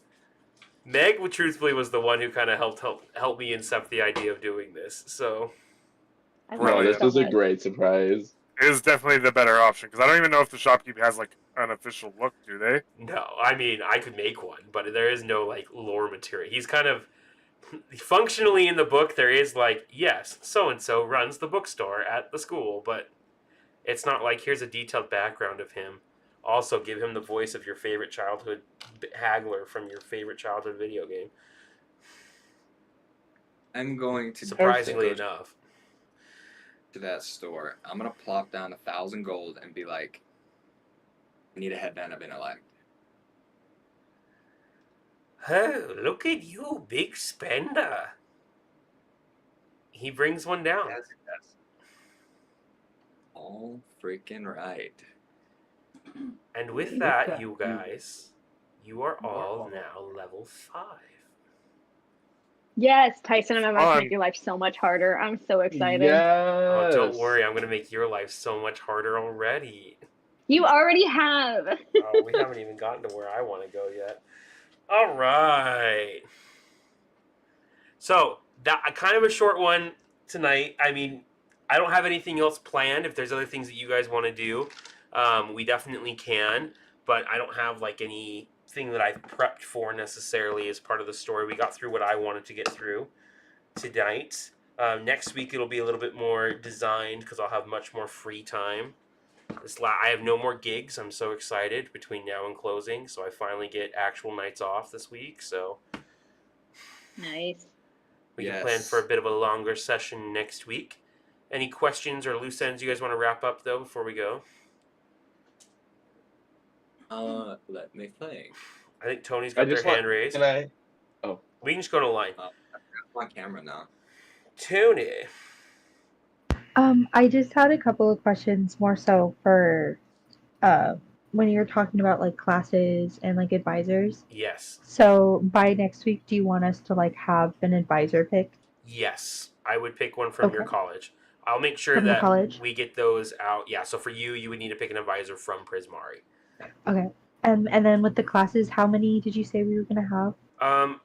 Meg, truthfully, was the one who kind of helped me incept the idea of doing this. So I love Bro, it this so was a much. great surprise. It is definitely the better option because I don't even know if the shopkeep has like an official look. Do they? no, I mean I could make one, but there is no like lore material. He's kind of functionally in the book. There is like, yes, so and so runs the bookstore at the school, but it's not like here's a detailed background of him. Also, give him the voice of your favorite childhood haggler from your favorite childhood video game. I'm going to Surprisingly go enough. to that store. I'm gonna plop down 1,000 gold and be like, I need a headband of intellect. Oh, look at you, big spender. He brings one down. Yes. All freaking right. And with that, you guys, you are all now level 5. Yes, Tyson, I'm about to Fun. make your life so much harder. I'm so excited. Yes. Oh, don't worry, I'm going to make your life so much harder already. You already have. Oh, we haven't even gotten to where I want to go yet. All right. So, that kind of a short one tonight. I mean, I don't have anything else planned. If there's other things that you guys want to do, we definitely can. But I don't have like anything that I've prepped for necessarily as part of the story. We got through what I wanted to get through tonight. Next week it'll be a little bit more designed because I'll have much more free time. I have no more gigs. I'm so excited between now and closing. So I finally get actual nights off this week. So Nice. we can Yes. plan for a bit of a longer session next week. Any questions or loose ends you guys want to wrap up though before we go? Let me think. I think Tony's got their hand raised. Can I? We can just go to line. I'm on camera now. Tony. I just had a couple of questions more so for when you're talking about like classes and like advisors. Yes. So by next week, do you want us to like have an advisor pick? Yes. I would pick one from your Okay. college. I'll make sure From the that college? we get those out. Yeah, so for you, you would need to pick an advisor from Prismari. Okay. And then with the classes, how many did you say we were gonna have?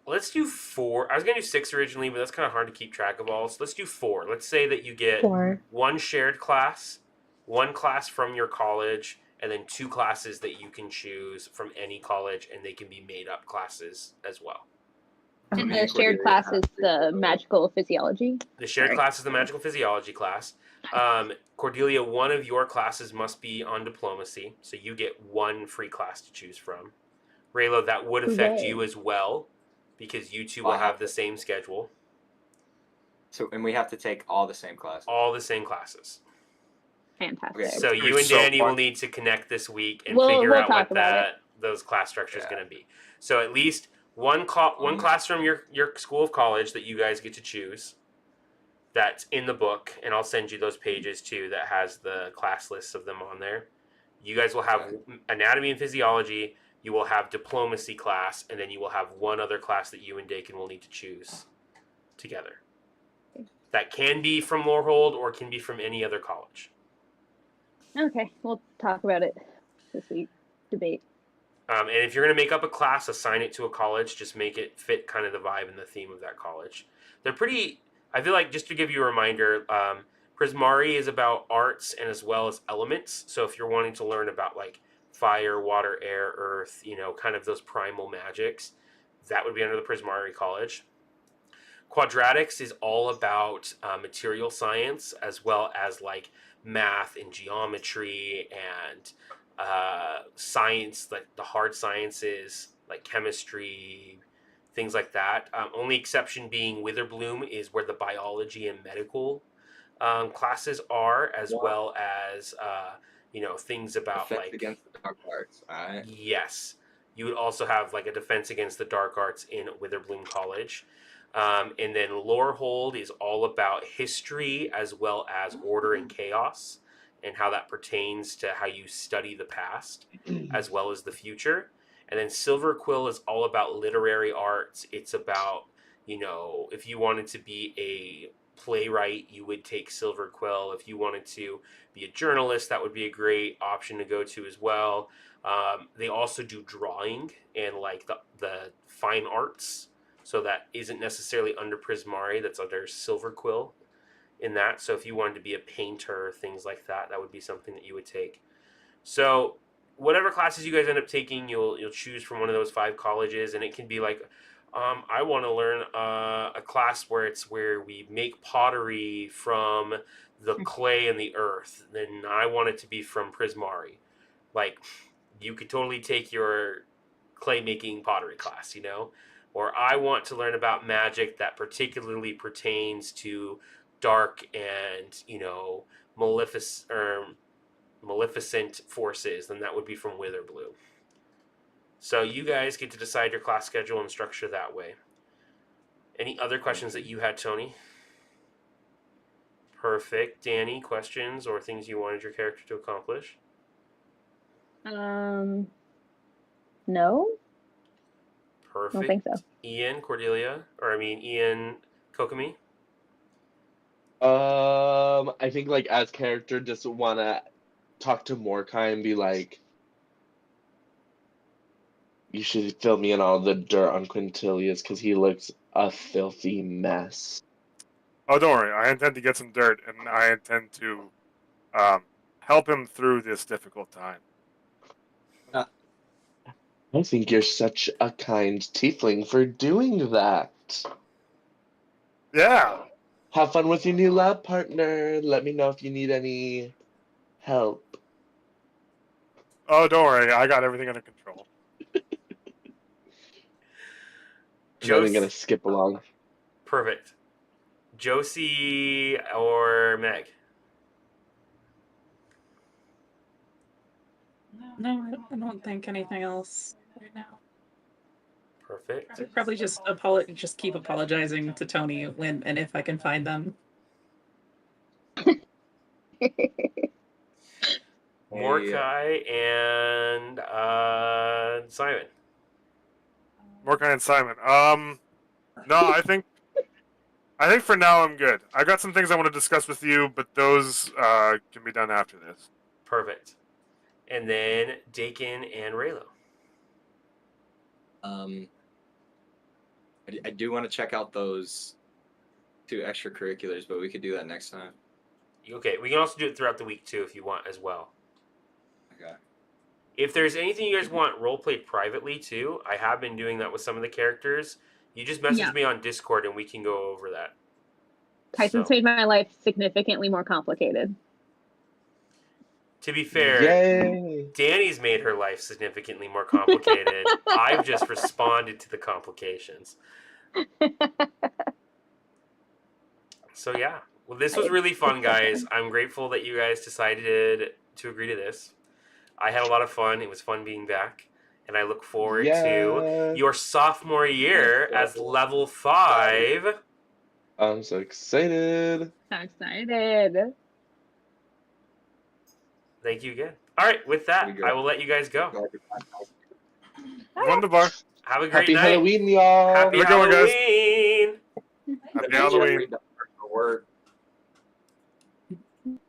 Let's do 4. I was gonna do 6 originally, but that's kind of hard to keep track of all. So let's do 4. Let's say that you get 4. one shared class, one class from your college, and then 2 classes that you can choose from any college, and they can be made up classes as well. And Okay. the shared class is the magical physiology. The shared Sorry. class is the magical physiology class. Cordelia, one of your classes must be on diplomacy, so you get 1 free class to choose from. Raylo, that would affect Hooray. you as well, because you two will have the same schedule. So, and we have to take all the same classes. All the same classes. Fantastic. Okay. So It's gonna you be and so Danny will fun. need to connect this week and We'll figure out talk what about it. those class structure is going to be. So at least one class from your school of college that you guys get to choose. That's in the book, and I'll send you those pages too. That has the class lists of them on there. You guys will have anatomy and physiology. You will have diplomacy class, and then you will have one other class that you and Dakin will need to choose together. That can be from Lorehold or can be from any other college. Okay, we'll talk about it this week. Debate. And if you're going to make up a class, assign it to a college. Just make it fit kind of the vibe and the theme of that college. They're pretty. I feel like, just to give you a reminder, Prismari is about arts and as well as elements. So if you're wanting to learn about like fire, water, air, earth, kind of those primal magics, that would be under the Prismari College. Quadratics is all about material science as well as like math and geometry and science, like the hard sciences, like chemistry, things like that. Only exception being Witherbloom is where the biology and medical classes are, as well as things about Defense like against the dark arts. All right. yes, you would also have like a defense against the dark arts in Witherbloom College. And then Lorehold is all about history as well as order and chaos and how that pertains to how you study the past as well as the future. And then Silver Quill is all about literary arts. It's about, if you wanted to be a playwright, you would take Silver Quill. If you wanted to be a journalist, that would be a great option to go to as well. They also do drawing and like the fine arts. So that isn't necessarily under Prismari. That's under Silver Quill in that. So if you wanted to be a painter, things like that, that would be something that you would take. So whatever classes you guys end up taking, you'll choose from one of those 5 colleges, and it can be like, I want to learn a class where we make pottery from the clay and the earth. Then I want it to be from Prismari. Like, you could totally take your clay making pottery class, or I want to learn about magic that particularly pertains to dark and maleficent forces, then that would be from Witherbloom. So you guys get to decide your class schedule and structure that way. Any other questions that you had, Tony? Perfect. Danny, questions or things you wanted your character to accomplish? No. Perfect. I don't think so. Ian, Kokomi? I think like as character, just wanna talk to Mordecai and be like, you should fill me in all the dirt on Quintilius because he looks a filthy mess. Oh, don't worry. I intend to get some dirt, and I intend to help him through this difficult time. I think you're such a kind tiefling for doing that. Yeah. Have fun with your new lab partner. Let me know if you need any help. Oh, don't worry. I got everything under control. And then I'm gonna skip along. Perfect. Josie or Meg? No, I don't think anything else right now. Perfect. I'd probably just keep apologizing to Tony when and if I can find them. Mordecai and Simon. Mordecai and Simon. No, I think for now I'm good. I got some things I want to discuss with you, but those can be done after this. Perfect. And then Dakin and Raylo. I do want to check out those 2 extracurriculars, but we could do that next time. Okay, we can also do it throughout the week too if you want as well. Okay. If there's anything you guys want role played privately too, I have been doing that with some of the characters. You just message me on Discord and we can go over that. Tyson's made my life significantly more complicated. To be fair, Yay! Danny's made her life significantly more complicated. I've just responded to the complications. So yeah. Well, this was really fun, guys. I'm grateful that you guys decided to agree to this. I had a lot of fun. It was fun being back. And I look forward to your sophomore year as level 5. I'm so excited. So excited. Thank you again. All right, with that, I will let you guys go. Wonderbar. Have a great Happy night. Halloween, y'all. Happy Have a good one, guys. Halloween. Happy Halloween. Word.